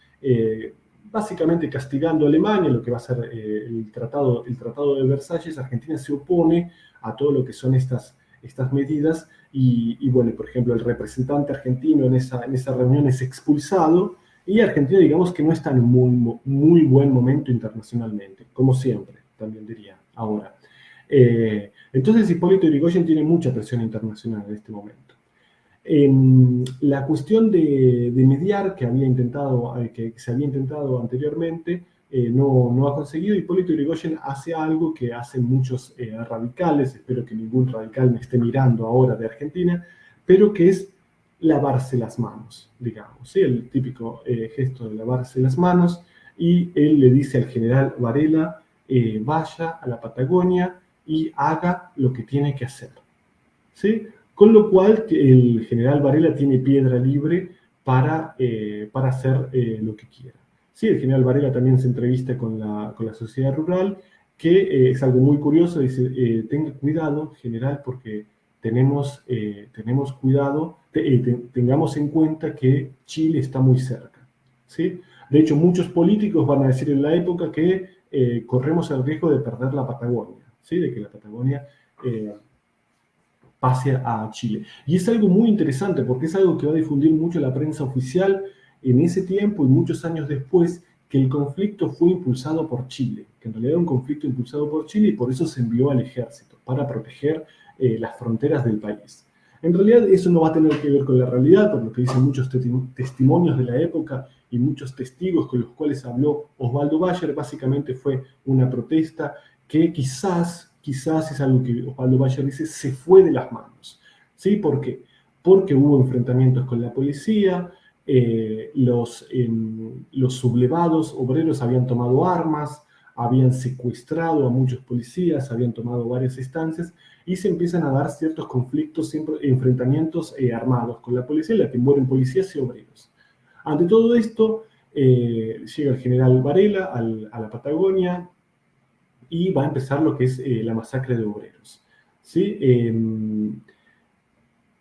básicamente castigando a Alemania, lo que va a ser el Tratado de Versalles, Argentina se opone a todo lo que son estas medidas, y bueno, por ejemplo, el representante argentino en esa reunión es expulsado, Y Argentina, digamos que no está en un muy buen momento internacionalmente, como siempre, también diría ahora. Entonces Hipólito Yrigoyen tiene mucha presión internacional en este momento. La cuestión de mediar que se había intentado anteriormente no ha conseguido. Hipólito Yrigoyen hace algo que hacen muchos radicales, espero que ningún radical me esté mirando ahora de Argentina, pero que es lavarse las manos, digamos, ¿sí? El típico gesto de lavarse las manos, y él le dice al general Varela, vaya a la Patagonia y haga lo que tiene que hacer, ¿sí? Con lo cual el general Varela tiene piedra libre para hacer lo que quiera. Sí, el general Varela también se entrevista con la sociedad rural, que es algo muy curioso, dice, tenga cuidado, general, porque tenemos cuidado, tengamos en cuenta que Chile está muy cerca, ¿sí? De hecho, muchos políticos van a decir en la época que corremos el riesgo de perder la Patagonia, ¿sí? De que la Patagonia pase a Chile. Y es algo muy interesante porque es algo que va a difundir mucho la prensa oficial en ese tiempo y muchos años después, que el conflicto fue impulsado por Chile, que en realidad era un conflicto impulsado por Chile y por eso se envió al ejército, para proteger las fronteras del país. En realidad eso no va a tener que ver con la realidad, por lo que dicen muchos testimonios de la época y muchos testigos con los cuales habló Osvaldo Bayer. Básicamente fue una protesta que quizás es algo que Osvaldo Bayer dice, se fue de las manos. ¿Sí? ¿Por qué? Porque hubo enfrentamientos con la policía, los sublevados obreros habían tomado armas, habían secuestrado a muchos policías, habían tomado varias instancias, y se empiezan a dar ciertos conflictos, siempre enfrentamientos armados con la policía, en la que mueren policías y obreros. Ante todo esto, llega el general Varela a la Patagonia, y va a empezar lo que es la masacre de obreros, ¿sí?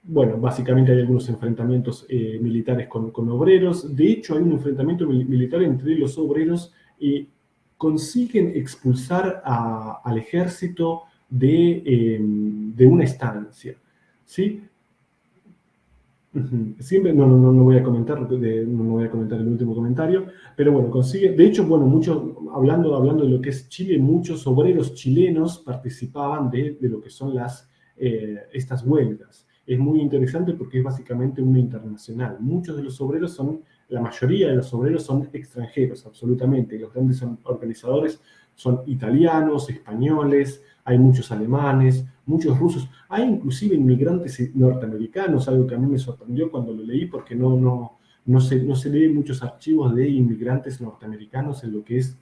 Bueno, básicamente hay algunos enfrentamientos militares con obreros. De hecho, hay un enfrentamiento militar entre los obreros y consiguen expulsar al ejército de una estancia, ¿sí? Siempre, no voy a comentar, no voy a comentar el último comentario, pero bueno, consigue, de hecho, bueno, hablando de lo que es Chile, muchos obreros chilenos participaban de lo que son estas huelgas. Es muy interesante porque es básicamente una internacional. Muchos de los obreros la mayoría de los obreros son extranjeros, absolutamente. Los grandes organizadores son italianos, españoles, hay muchos alemanes, muchos rusos, hay inclusive inmigrantes norteamericanos, algo que a mí me sorprendió cuando lo leí, porque no se leen muchos archivos de inmigrantes norteamericanos en lo que es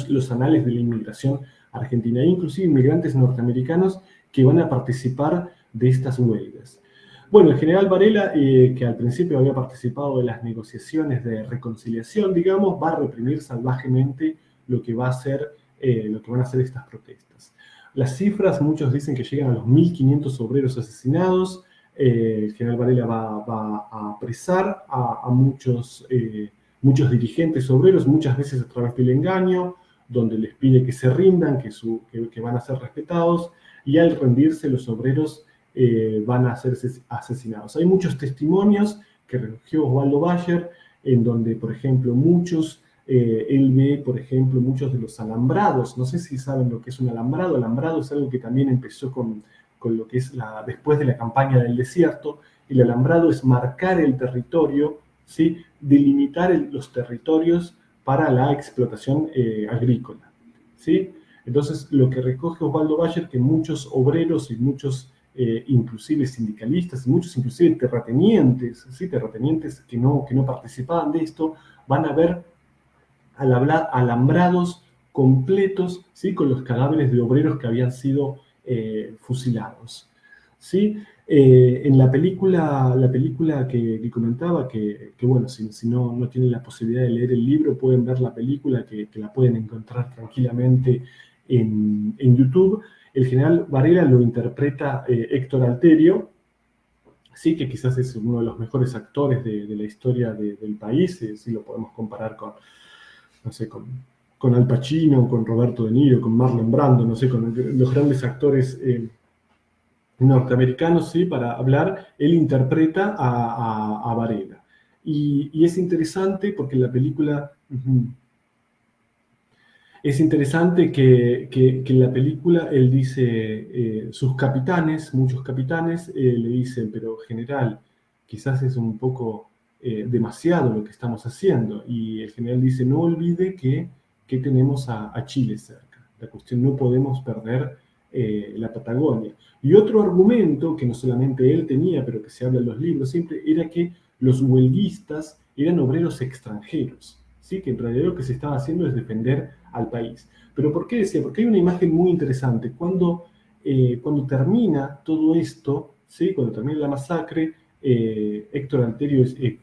los anales de la inmigración argentina. Hay inclusive inmigrantes norteamericanos que van a participar de estas huelgas. Bueno, el general Varela, que al principio había participado de las negociaciones de reconciliación, digamos, va a reprimir salvajemente lo que van a ser estas protestas. Las cifras, muchos dicen que llegan a los 1.500 obreros asesinados. El general Varela va a apresar a muchos dirigentes obreros, muchas veces a través del engaño, donde les pide que se rindan, que van a ser respetados, y al rendirse los obreros van a ser asesinados. Hay muchos testimonios que recogió Osvaldo Bayer, en donde, por ejemplo, él ve, por ejemplo, muchos de los alambrados. No sé si saben lo que es un alambrado. Alambrado es algo que también empezó con lo que es después de la campaña del desierto. El alambrado es marcar el territorio, ¿sí? Delimitar los territorios para la explotación agrícola, ¿sí? Entonces, lo que recoge Osvaldo Bayer, que muchos obreros y muchos inclusive sindicalistas, y muchos inclusive terratenientes, ¿sí? Terratenientes que no participaban de esto, van a ver alambrados completos, ¿sí? Con los cadáveres de obreros que habían sido fusilados, ¿sí? En la película que comentaba, que bueno, si no tienen la posibilidad de leer el libro, pueden ver la película, que la pueden encontrar tranquilamente en YouTube. El general Varela lo interpreta Héctor Alterio, sí, que quizás es uno de los mejores actores de la historia del país, si lo podemos comparar no sé, con Al Pacino, con Roberto De Niro, con Marlon Brando, no sé, con los grandes actores norteamericanos, ¿sí? Para hablar, él interpreta a Varela. Y es interesante porque en la película... Es interesante que en la película él dice, sus capitanes, muchos capitanes, le dicen, pero general, quizás es un poco demasiado lo que estamos haciendo. Y el general dice, no olvide que tenemos a Chile cerca. La cuestión, no podemos perder la Patagonia. Y otro argumento que no solamente él tenía, pero que se habla en los libros siempre, era que los huelguistas eran obreros extranjeros. ¿Sí? Que en realidad lo que se estaba haciendo es defender al país. ¿Pero por qué decía? Porque hay una imagen muy interesante. Cuando termina todo esto, ¿sí? Cuando termina la masacre, Héctor Alterio es el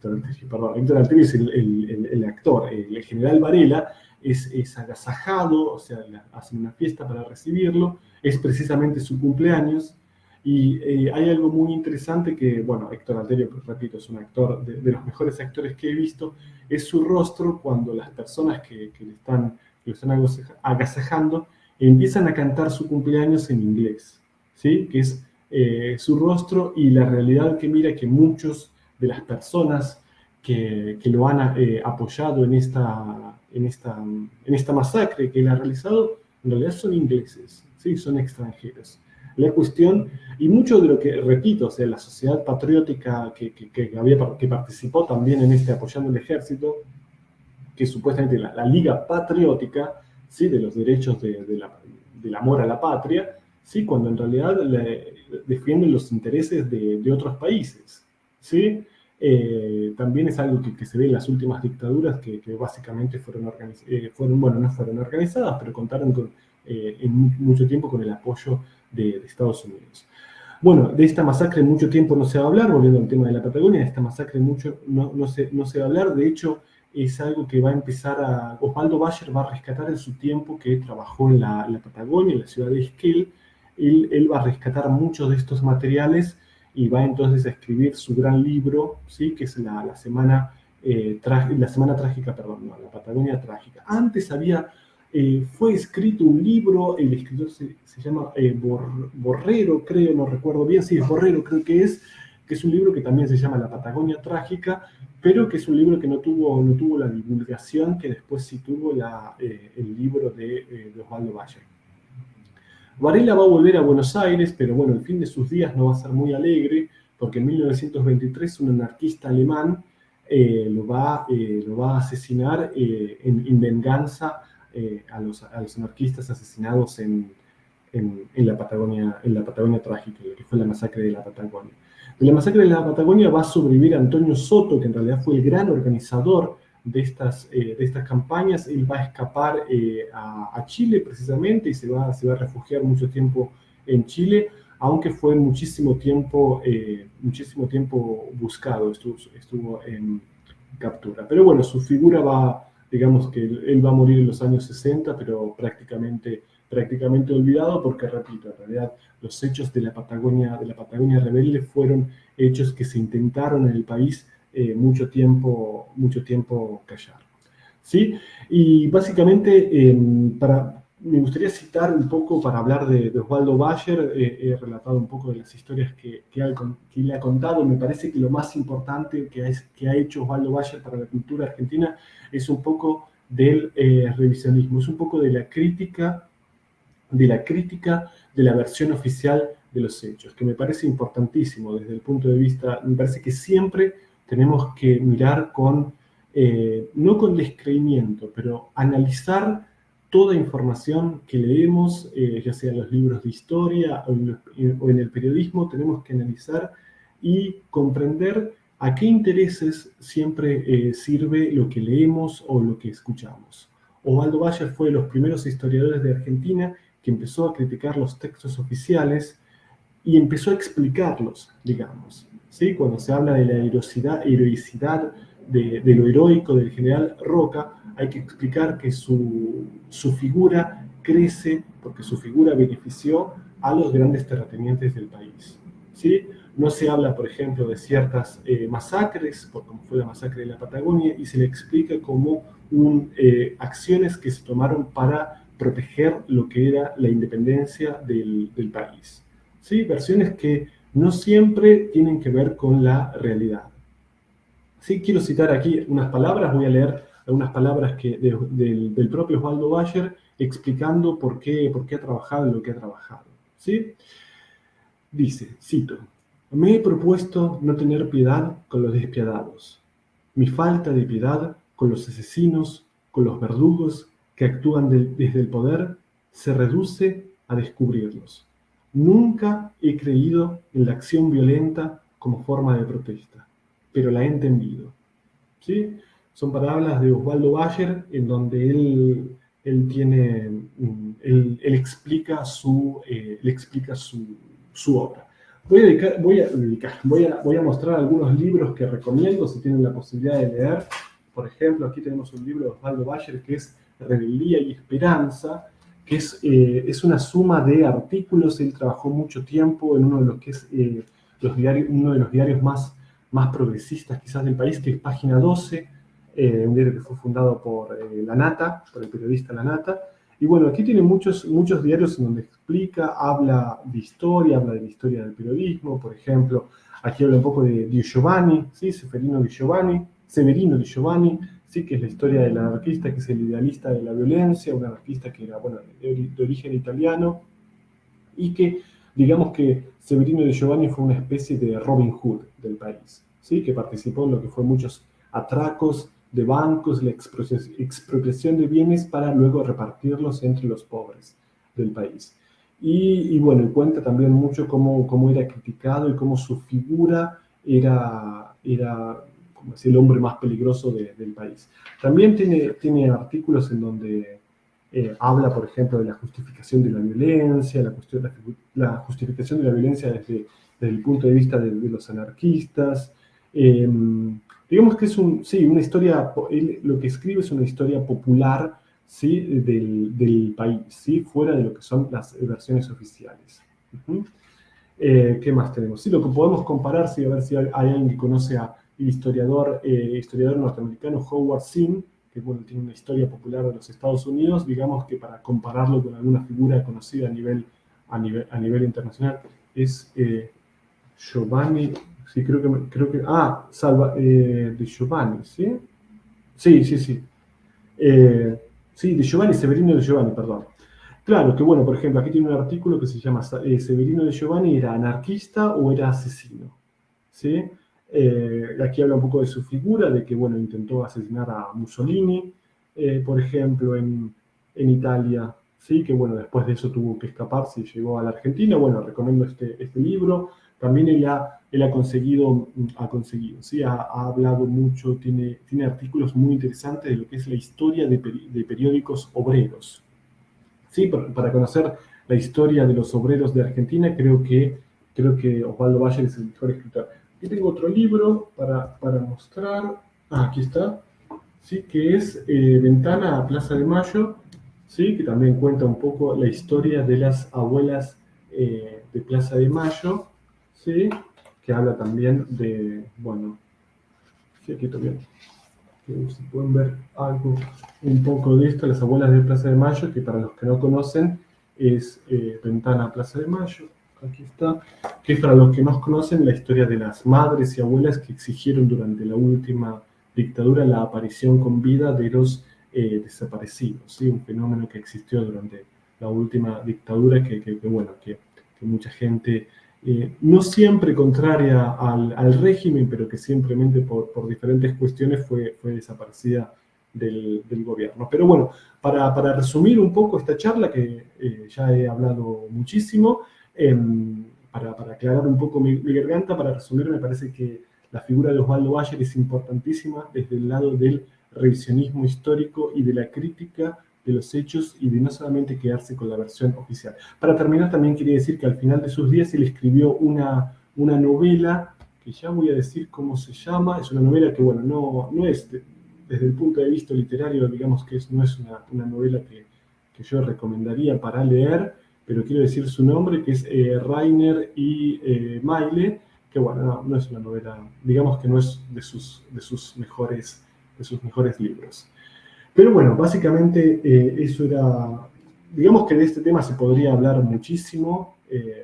actor, el general Varela es agasajado, o sea, hacen una fiesta para recibirlo, es precisamente su cumpleaños, y hay algo muy interesante que, bueno, Héctor Alterio, pues, repito, es un actor de los mejores actores que he visto, es su rostro cuando las personas que lo están agasajando empiezan a cantar su cumpleaños en inglés, ¿sí? Que es su rostro y la realidad que mira que muchos de las personas que lo han apoyado en esta masacre que él ha realizado, en realidad son ingleses, ¿sí? Son extranjeros. La cuestión, y mucho de lo que, repito, o sea, la sociedad patriótica que participó también en apoyando el ejército, que es supuestamente la Liga Patriótica, ¿sí? De los derechos del amor a la patria, ¿sí? Cuando en realidad defienden los intereses de otros países, ¿sí? También es algo que se ve en las últimas dictaduras que básicamente bueno, no fueron organizadas, pero contaron en mucho tiempo con el apoyo de Estados Unidos. Bueno, de esta masacre mucho tiempo no se va a hablar, volviendo al tema de la Patagonia, de esta masacre mucho no se va a hablar, de hecho es algo que va a empezar Osvaldo Bayer va a rescatar en su tiempo que trabajó en la Patagonia, en la ciudad de Esquel, él va a rescatar muchos de estos materiales y va entonces a escribir su gran libro, ¿sí? Que es la semana trágica, perdón, no, la Patagonia trágica. Antes fue escrito un libro, el escritor se llama Borrero, creo, no recuerdo bien, sí, es Borrero, creo que es un libro que también se llama La Patagonia Trágica, pero que es un libro que no tuvo la divulgación que después sí tuvo el libro de Osvaldo Bayer. Varela va a volver a Buenos Aires, pero bueno, el fin de sus días no va a ser muy alegre, porque en 1923 un anarquista alemán lo va a asesinar en venganza a los anarquistas asesinados en la Patagonia trágica, lo que fue la masacre de la Patagonia. De la masacre de la Patagonia va a sobrevivir Antonio Soto, que en realidad fue el gran organizador de estas campañas. Él va a escapar a Chile precisamente y se va a refugiar mucho tiempo en Chile, aunque fue muchísimo tiempo buscado, estuvo en captura. Pero bueno, su figura digamos que él va a morir en los años 60, pero prácticamente olvidado porque, repito, en realidad los hechos de la Patagonia rebelde fueron hechos que se intentaron en el país mucho tiempo callar, ¿sí? Y básicamente me gustaría citar un poco para hablar de Osvaldo Bayer, he relatado un poco de las historias que le ha contado. Me parece que lo más importante que ha hecho Osvaldo Bayer para la cultura argentina es un poco del revisionismo, es un poco de la crítica de la versión oficial de los hechos, que me parece importantísimo desde el punto de vista, me parece que siempre tenemos que mirar no con descreimiento, pero analizar toda información que leemos, ya sea en los libros de historia o en el periodismo, tenemos que analizar y comprender a qué intereses siempre sirve lo que leemos o lo que escuchamos. Osvaldo Bayer fue de los primeros historiadores de Argentina que empezó a criticar los textos oficiales y empezó a explicarlos, digamos, ¿sí? Cuando se habla de la heroicidad de lo heroico del general Roca, hay que explicar que su figura crece porque su figura benefició a los grandes terratenientes del país, ¿sí? No se habla, por ejemplo, de ciertas masacres, como fue la masacre de la Patagonia, y se le explica como acciones que se tomaron para proteger lo que era la independencia del país. ¿Sí? Versiones que no siempre tienen que ver con la realidad. Sí, quiero citar aquí unas palabras, voy a leer algunas palabras del propio Osvaldo Bayer explicando por qué ha trabajado en lo que ha trabajado. ¿Sí? Dice, cito, me he propuesto no tener piedad con los despiadados, mi falta de piedad con los asesinos, con los verdugos que actúan desde el poder, se reduce a descubrirlos. Nunca he creído en la acción violenta como forma de protesta, pero la he entendido. ¿Sí? Son palabras de Osvaldo Bayer en donde él explica su obra. Voy a mostrar algunos libros que recomiendo si tienen la posibilidad de leer. Por ejemplo, aquí tenemos un libro de Osvaldo Bayer que es Rebeldía y Esperanza, que es una suma de artículos. Él trabajó mucho tiempo en uno de los que es uno de los diarios más progresistas quizás del país, que es Página 12, un diario que fue fundado por Lanata, por el periodista Lanata. Y bueno, aquí tiene muchos diarios en donde explica, habla de la historia del periodismo, por ejemplo, aquí habla un poco de Di Giovanni, ¿sí? Severino Di Giovanni, ¿sí? Que es la historia del anarquista, que es el idealista de la violencia, un anarquista que era, bueno, de origen italiano, y que, digamos que Severino Di Giovanni fue una especie de Robin Hood del país, ¿sí? Que participó en lo que fue muchos atracos de bancos, la expropiación de bienes para luego repartirlos entre los pobres del país. Y bueno, cuenta también mucho cómo era criticado y cómo su figura era como decir, el hombre más peligroso del país. También tiene artículos en donde habla, por ejemplo, de la justificación de la violencia, la justificación de la violencia desde el punto de vista de los anarquistas. Digamos que es una historia, lo que escribe es una historia popular, ¿sí? del país, ¿sí? Fuera de lo que son las versiones oficiales. ¿Qué más tenemos? Sí, lo que podemos comparar, sí, a ver si hay alguien que conoce al historiador norteamericano Howard Zinn, que bueno, tiene una historia popular de los Estados Unidos, digamos que para compararlo con alguna figura conocida a nivel internacional, es Giovanni, sí, de Giovanni, ¿sí? Sí, sí, sí. Sí, de Giovanni, Severino de Giovanni, perdón. Claro, que bueno, por ejemplo, aquí tiene un artículo que se llama Severino de Giovanni, ¿era anarquista o era asesino? ¿Sí? Aquí habla un poco de su figura, de que bueno, intentó asesinar a Mussolini, por ejemplo, en Italia, ¿sí? Que bueno, después de eso tuvo que escaparse y llegó a la Argentina. Bueno, recomiendo este libro. También él ha conseguido, ¿sí? Ha hablado mucho, tiene artículos muy interesantes de lo que es la historia de periódicos obreros. ¿Sí? Para conocer la historia de los obreros de Argentina, creo que Osvaldo Bayer es el mejor escritor. Aquí tengo otro libro para mostrar. Aquí está. ¿Sí? Que es Ventana a Plaza de Mayo, ¿sí? Que también cuenta un poco la historia de las abuelas de Plaza de Mayo, ¿sí? Que habla también de, bueno, sí, aquí también, si pueden ver algo, un poco de esto, las abuelas de Plaza de Mayo, que para los que no conocen es Ventana a Plaza de Mayo, aquí está, que es para los que no conocen la historia de las madres y abuelas que exigieron durante la última dictadura la aparición con vida de los desaparecidos, ¿sí? Un fenómeno que existió durante la última dictadura que mucha gente, no siempre contraria al régimen, pero que simplemente por diferentes cuestiones fue desaparecida del gobierno. Pero bueno, para resumir un poco esta charla, que ya he hablado muchísimo, para aclarar un poco mi garganta, para resumir, me parece que la figura de Osvaldo Bayer es importantísima desde el lado del revisionismo histórico y de la crítica de los hechos y de no solamente quedarse con la versión oficial. Para terminar, también quería decir que al final de sus días él escribió una novela, que ya voy a decir cómo se llama. Es una novela que, bueno, no es, desde el punto de vista literario, digamos que no es una novela que yo recomendaría para leer, pero quiero decir su nombre, que es Rainer y Maile, que bueno, no es una novela, digamos que no es de sus mejores libros. Pero bueno, básicamente eso era, digamos que de este tema se podría hablar muchísimo,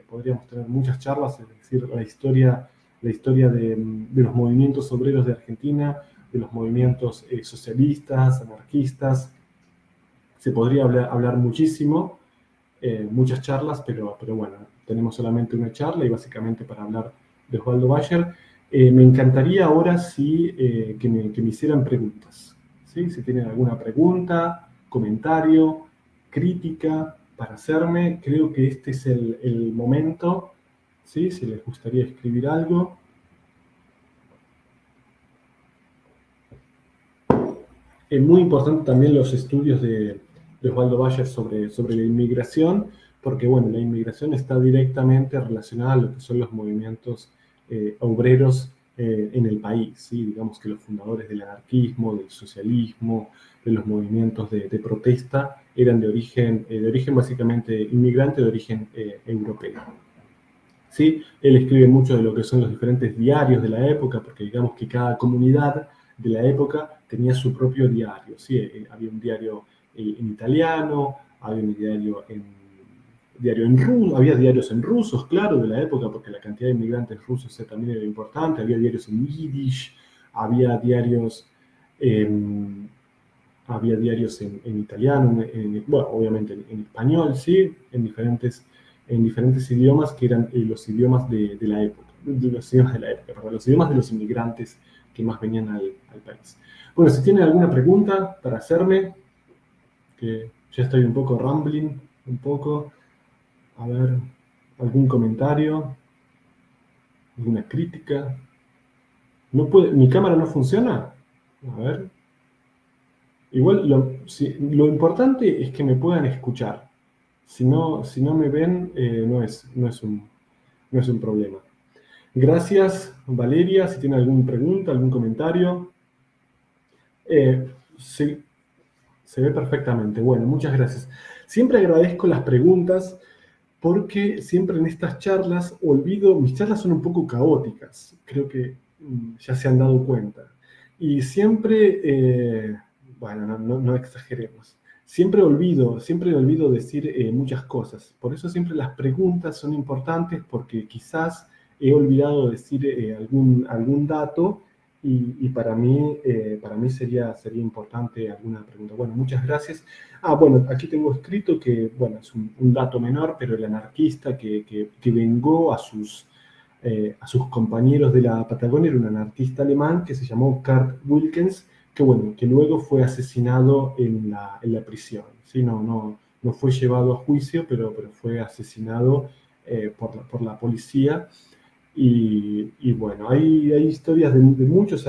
podríamos tener muchas charlas, es decir, la historia la historia de los movimientos obreros de Argentina, de los movimientos socialistas, anarquistas. Se podría hablar muchísimo, muchas charlas, pero bueno, tenemos solamente una charla y básicamente para hablar de Osvaldo Bayer. Me encantaría ahora que me hicieran preguntas, ¿sí? Si tienen alguna pregunta, comentario, crítica para hacerme, creo que este es el momento, ¿sí? Si les gustaría escribir algo. Es muy importante también los estudios de Osvaldo Bayer sobre la inmigración, porque bueno, la inmigración está directamente relacionada a lo que son los movimientos obreros en el país, ¿sí? Digamos que los fundadores del anarquismo, del socialismo, de los movimientos de protesta, eran de origen básicamente inmigrante, de origen europeo. ¿Sí? Él escribe mucho de lo que son los diferentes diarios de la época, porque digamos que cada comunidad de la época tenía su propio diario, ¿sí? Había un diario en italiano, había un diario en ruso, había diarios en rusos, claro, de la época, porque la cantidad de inmigrantes rusos también era importante, había diarios en yiddish, había diarios, eh, había diarios en italiano, bueno, obviamente en español, ¿sí? En diferentes idiomas que eran los idiomas de la época, perdón, los idiomas de los inmigrantes que más venían al país. Bueno, si tienen alguna pregunta para hacerme, que ya estoy un poco rambling, a ver, algún comentario, alguna crítica. ¿Mi cámara no funciona? A ver. Igual, lo importante es que me puedan escuchar. Si no me ven, no es un problema. Gracias, Valeria. Si tiene alguna pregunta, algún comentario. Sí, se ve perfectamente. Bueno, muchas gracias. Siempre agradezco las preguntas porque siempre en estas charlas mis charlas son un poco caóticas. Creo que ya se han dado cuenta. Y siempre, bueno, no exageremos. Siempre olvido decir muchas cosas. Por eso siempre las preguntas son importantes porque quizás he olvidado decir algún dato y para mí sería importante alguna pregunta. Bueno, muchas gracias. Bueno, aquí tengo escrito que, bueno, es un dato menor, pero el anarquista que vengó a sus compañeros de la Patagonia era un anarquista alemán que se llamó Kurt Wilkens, que luego fue asesinado en la prisión, ¿sí? No fue llevado a juicio, pero fue asesinado por la policía. Y bueno, hay historias de muchos...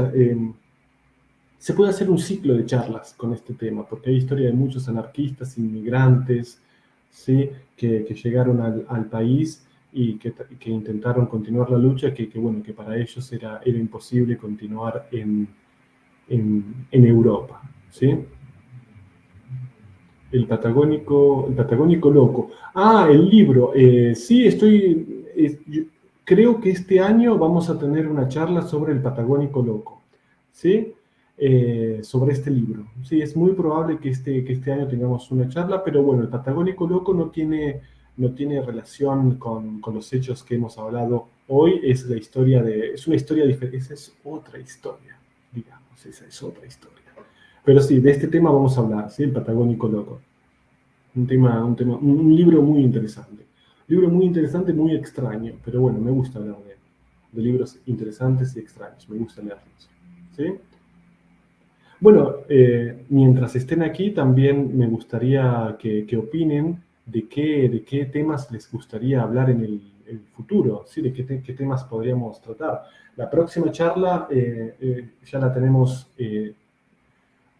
se puede hacer un ciclo de charlas con este tema, porque hay historia de muchos anarquistas, inmigrantes, ¿sí? que llegaron al país y que intentaron continuar la lucha, que para ellos era imposible continuar en Europa, ¿sí? El Patagónico Loco. El libro. Sí, creo que este año vamos a tener una charla sobre el Patagónico Loco, ¿sí? Sobre este libro. Sí, es muy probable que este año tengamos una charla, pero bueno, el Patagónico Loco no tiene relación con los hechos que hemos hablado hoy. Es una historia diferente. Esa es otra historia, digamos, esa es otra historia. Pero sí, de este tema vamos a hablar, ¿sí? El Patagónico Loco. Un libro muy interesante. Libro muy interesante, muy extraño, pero bueno, me gusta hablar de libros interesantes y extraños, me gusta leerlos, ¿sí? Bueno, mientras estén aquí, también me gustaría que opinen de qué temas les gustaría hablar en el futuro, ¿sí? De qué temas podríamos tratar. La próxima charla ya la tenemos.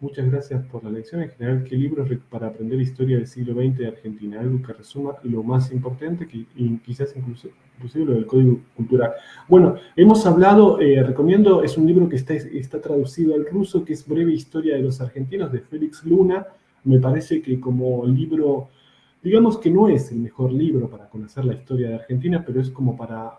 Muchas gracias por la lección. En general, ¿qué libros para aprender historia del siglo XX de Argentina? Algo que resuma lo más importante y quizás inclusive lo del Código Cultural. Bueno, hemos hablado, recomiendo, es un libro que está traducido al ruso, que es Breve Historia de los Argentinos, de Félix Luna. Me parece que como libro, digamos que no es el mejor libro para conocer la historia de Argentina, pero es como para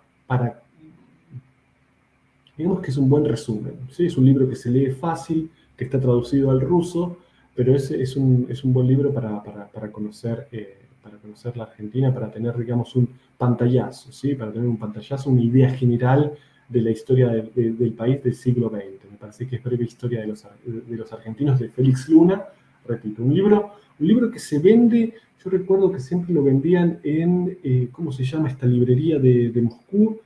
digamos que es un buen resumen, ¿sí? Es un libro que se lee fácil, que está traducido al ruso, pero es un buen libro para conocer la Argentina, para tener, digamos, un pantallazo, ¿sí? Para tener un pantallazo, una idea general de la historia del país del siglo XX. Me parece que es Breve Historia de los Argentinos, de Félix Luna. Repito, un libro que se vende, yo recuerdo que siempre lo vendían en, ¿cómo se llama esta librería de Moscú?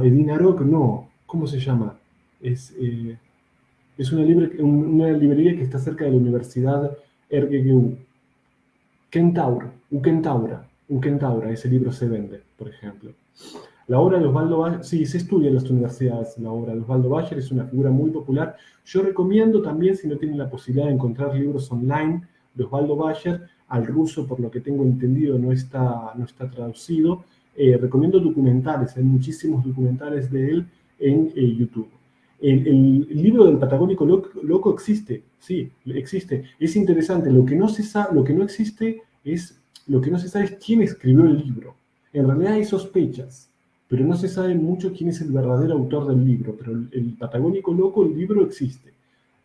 Edinarok, no, ¿cómo se llama? Es una librería que está cerca de la Universidad RGGU. Kentaura, ese libro se vende, por ejemplo. La obra de Osvaldo Bayer, sí, se estudia en las universidades. La obra de Osvaldo Bayer es una figura muy popular. Yo recomiendo también, si no tienen la posibilidad de encontrar libros online de Osvaldo Bayer, al ruso, por lo que tengo entendido, no está traducido. Recomiendo documentales, hay muchísimos documentales de él en YouTube. El libro del Patagónico Loco existe, sí, existe. Es interesante, lo que no se sabe es quién escribió el libro. En realidad hay sospechas, pero no se sabe mucho quién es el verdadero autor del libro. Pero el Patagónico Loco, el libro existe.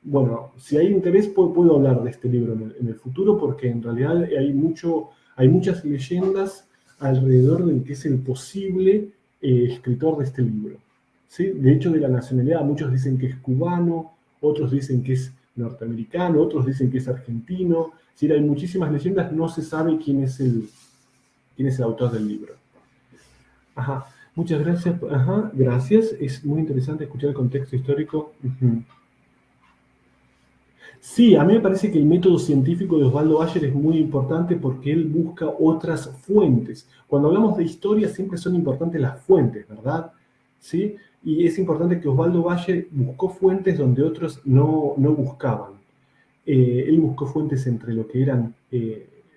Bueno, si hay interés puedo hablar de este libro en el futuro, porque en realidad hay muchas leyendas alrededor del que es el posible escritor de este libro. ¿Sí? De hecho, de la nacionalidad, muchos dicen que es cubano, otros dicen que es norteamericano, otros dicen que es argentino. ¿Sí? Hay muchísimas leyendas, no se sabe quién es el autor del libro. Ajá. Muchas gracias. Ajá, gracias. Es muy interesante escuchar el contexto histórico. Sí, a mí me parece que el método científico de Osvaldo Bayer es muy importante porque él busca otras fuentes. Cuando hablamos de historia siempre son importantes las fuentes, ¿verdad? ¿Sí? Y es importante que Osvaldo Bayer buscó fuentes donde otros no buscaban. Él buscó fuentes entre lo que eran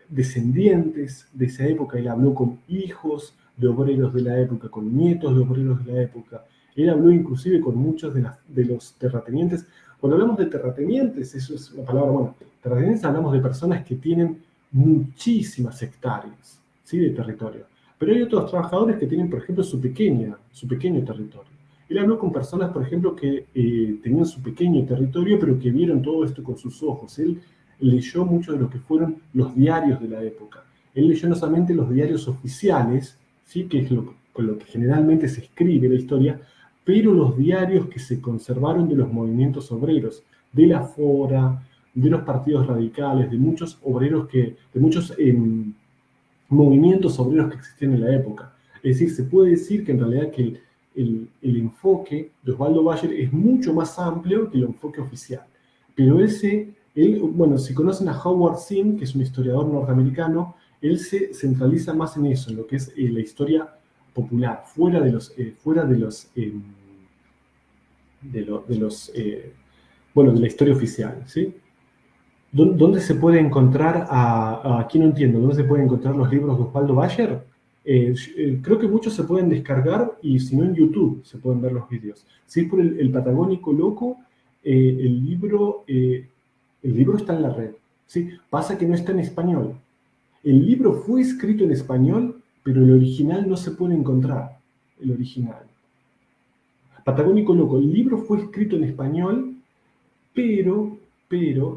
descendientes de esa época. Él habló con hijos de obreros de la época, con nietos de obreros de la época. Él habló inclusive con muchos de los terratenientes. Cuando hablamos de terratenientes, eso es una palabra, bueno, terratenientes hablamos de personas que tienen muchísimas hectáreas, ¿sí? De territorio. Pero hay otros trabajadores que tienen, por ejemplo, su pequeño territorio. Él habló con personas, por ejemplo, que tenían su pequeño territorio, pero que vieron todo esto con sus ojos. Él leyó mucho de lo que fueron los diarios de la época. Él leyó no solamente los diarios oficiales, ¿sí? Que es con lo que generalmente se escribe la historia, pero los diarios que se conservaron de los movimientos obreros, de la Fora, de los partidos radicales, de muchos obreros de muchos movimientos obreros que existían en la época. Es decir, se puede decir que en realidad que el enfoque de Osvaldo Bayer es mucho más amplio que el enfoque oficial. Pero bueno, si conocen a Howard Zinn, que es un historiador norteamericano, él se centraliza más en eso, en lo que es la historia popular, fuera de la historia oficial, ¿sí? ¿Dónde se puede encontrar aquí no entiendo, ¿dónde se pueden encontrar los libros de Osvaldo Bayer? Creo que muchos se pueden descargar y si no en YouTube se pueden ver los vídeos. Si es por el Patagónico Loco, el libro está en la red, ¿sí? Pasa que no está en español. El libro fue escrito en español, pero el original no se puede encontrar, el original. Patagónico Loco, el libro fue escrito en español, pero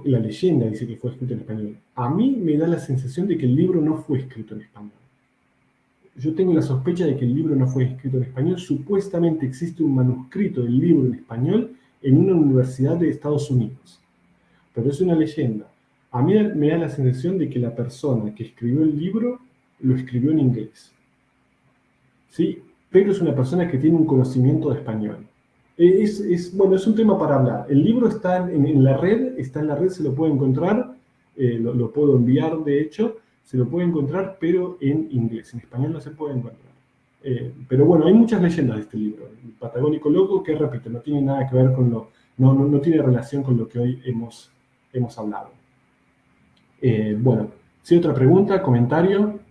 la leyenda dice que fue escrito en español. A mí me da la sensación de que el libro no fue escrito en español. Yo tengo la sospecha de que el libro no fue escrito en español. Supuestamente existe un manuscrito del libro en español en una universidad de Estados Unidos. Pero es una leyenda. A mí me da la sensación de que la persona que escribió el libro lo escribió en inglés. ¿Sí? Pero es una persona que tiene un conocimiento de español. Bueno, es un tema para hablar. El libro está en la red, se lo puede encontrar, lo puedo enviar de hecho, se lo puede encontrar, pero en inglés, en español no se puede encontrar. Pero bueno, hay muchas leyendas de este libro. El Patagónico Loco, que repito, no tiene nada que ver con no tiene relación con lo que hoy hemos hablado. Bueno, ¿sí otra pregunta, comentario?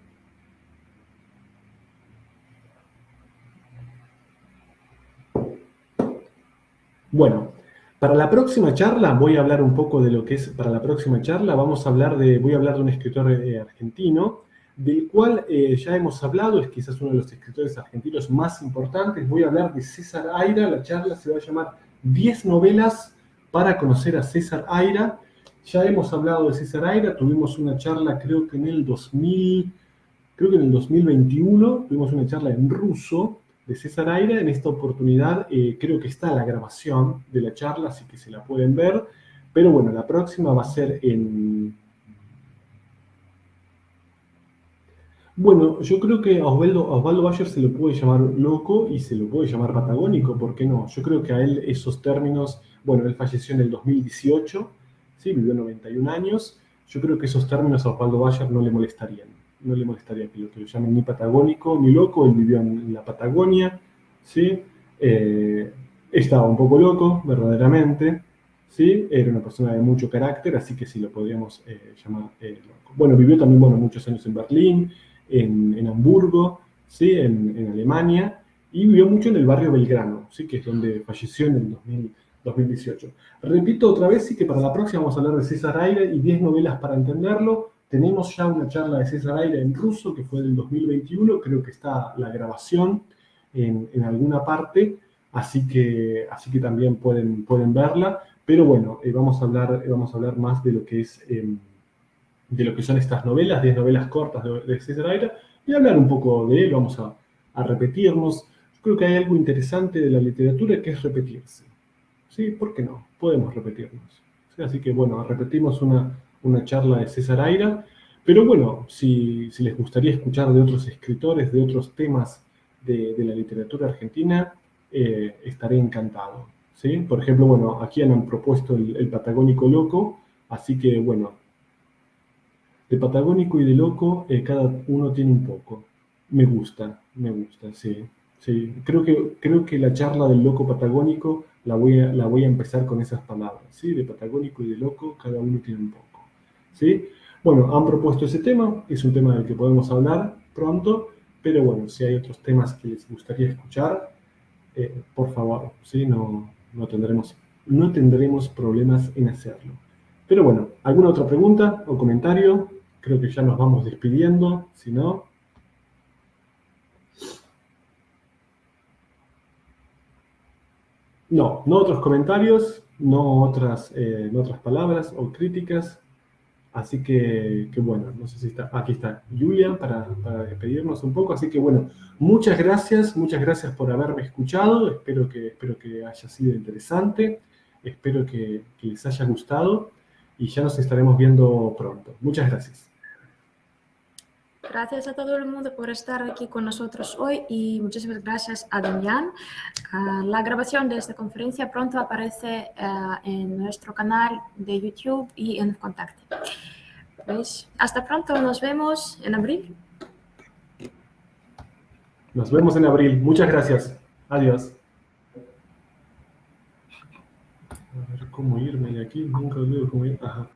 Bueno, para la próxima charla voy a hablar un poco de lo que es, para la próxima charla voy a hablar de un escritor argentino, del cual ya hemos hablado, es quizás uno de los escritores argentinos más importantes. Voy a hablar de César Aira, la charla se va a llamar 10 novelas para conocer a César Aira. Ya hemos hablado de César Aira, tuvimos una charla creo que en el 2000, Creo que en el 2021 tuvimos una charla en ruso de César Aira. En esta oportunidad creo que está la grabación de la charla, así que se la pueden ver. Pero bueno, la próxima va a ser en... Bueno, yo creo que a Osvaldo Bayer se lo puede llamar loco y se lo puede llamar patagónico, ¿por qué no? Yo creo que a él esos términos, bueno, él falleció en el 2018, ¿sí? Vivió 91 años. Yo creo que esos términos a Osvaldo Bayer no le molestarían. No le molestaría que lo llamen ni patagónico ni loco. Él vivió en la Patagonia, ¿sí? Estaba un poco loco, verdaderamente, ¿sí? Era una persona de mucho carácter, así que sí lo podríamos llamar loco. Bueno, vivió también, bueno, muchos años en Berlín, en Hamburgo, ¿sí? En Alemania, y vivió mucho en el barrio Belgrano, ¿sí? Que es donde falleció en el 2018. Repito otra vez, sí, que para la próxima vamos a hablar de César Aira y 10 novelas para entenderlo. Tenemos ya una charla de César Aira en ruso, que fue del 2021, creo que está la grabación en alguna parte, así que también pueden verla. Pero bueno, vamos a hablar más de lo que es... de lo que son estas novelas, 10 novelas cortas de César Aira, y hablar un poco de él. Vamos a repetirnos. Yo creo que hay algo interesante de la literatura que es repetirse. ¿Sí? ¿Por qué no? Podemos repetirnos. ¿Sí? Así que bueno, repetimos una charla de César Aira, pero bueno, si les gustaría escuchar de otros escritores, de otros temas de la literatura argentina, estaré encantado. ¿Sí? Por ejemplo, bueno, aquí han propuesto el Patagónico Loco, así que bueno, de patagónico y de loco, cada uno tiene un poco. Me gusta, sí. Sí. Creo que la charla del loco patagónico la voy a empezar con esas palabras, ¿sí? De patagónico y de loco, cada uno tiene un poco, ¿sí? Bueno, han propuesto ese tema, es un tema del que podemos hablar pronto, pero bueno, si hay otros temas que les gustaría escuchar, por favor, ¿sí? No tendremos problemas en hacerlo. Pero bueno, ¿alguna otra pregunta o comentario? Creo que ya nos vamos despidiendo, si no... No otros comentarios, no otras palabras o críticas. Así que bueno, no sé si está... Aquí está Julia para despedirnos un poco. Así que bueno, muchas gracias por haberme escuchado. Espero que haya sido interesante. Espero que les haya gustado. Y ya nos estaremos viendo pronto. Muchas gracias. Gracias a todo el mundo por estar aquí con nosotros hoy y muchísimas gracias a Damián. La grabación de esta conferencia pronto aparece en nuestro canal de YouTube y en Contacte. ¿Veis? Hasta pronto, nos vemos en abril. Nos vemos en abril. Muchas gracias. Adiós. A ver cómo irme de aquí. Nunca olvido cómo ir. Ajá.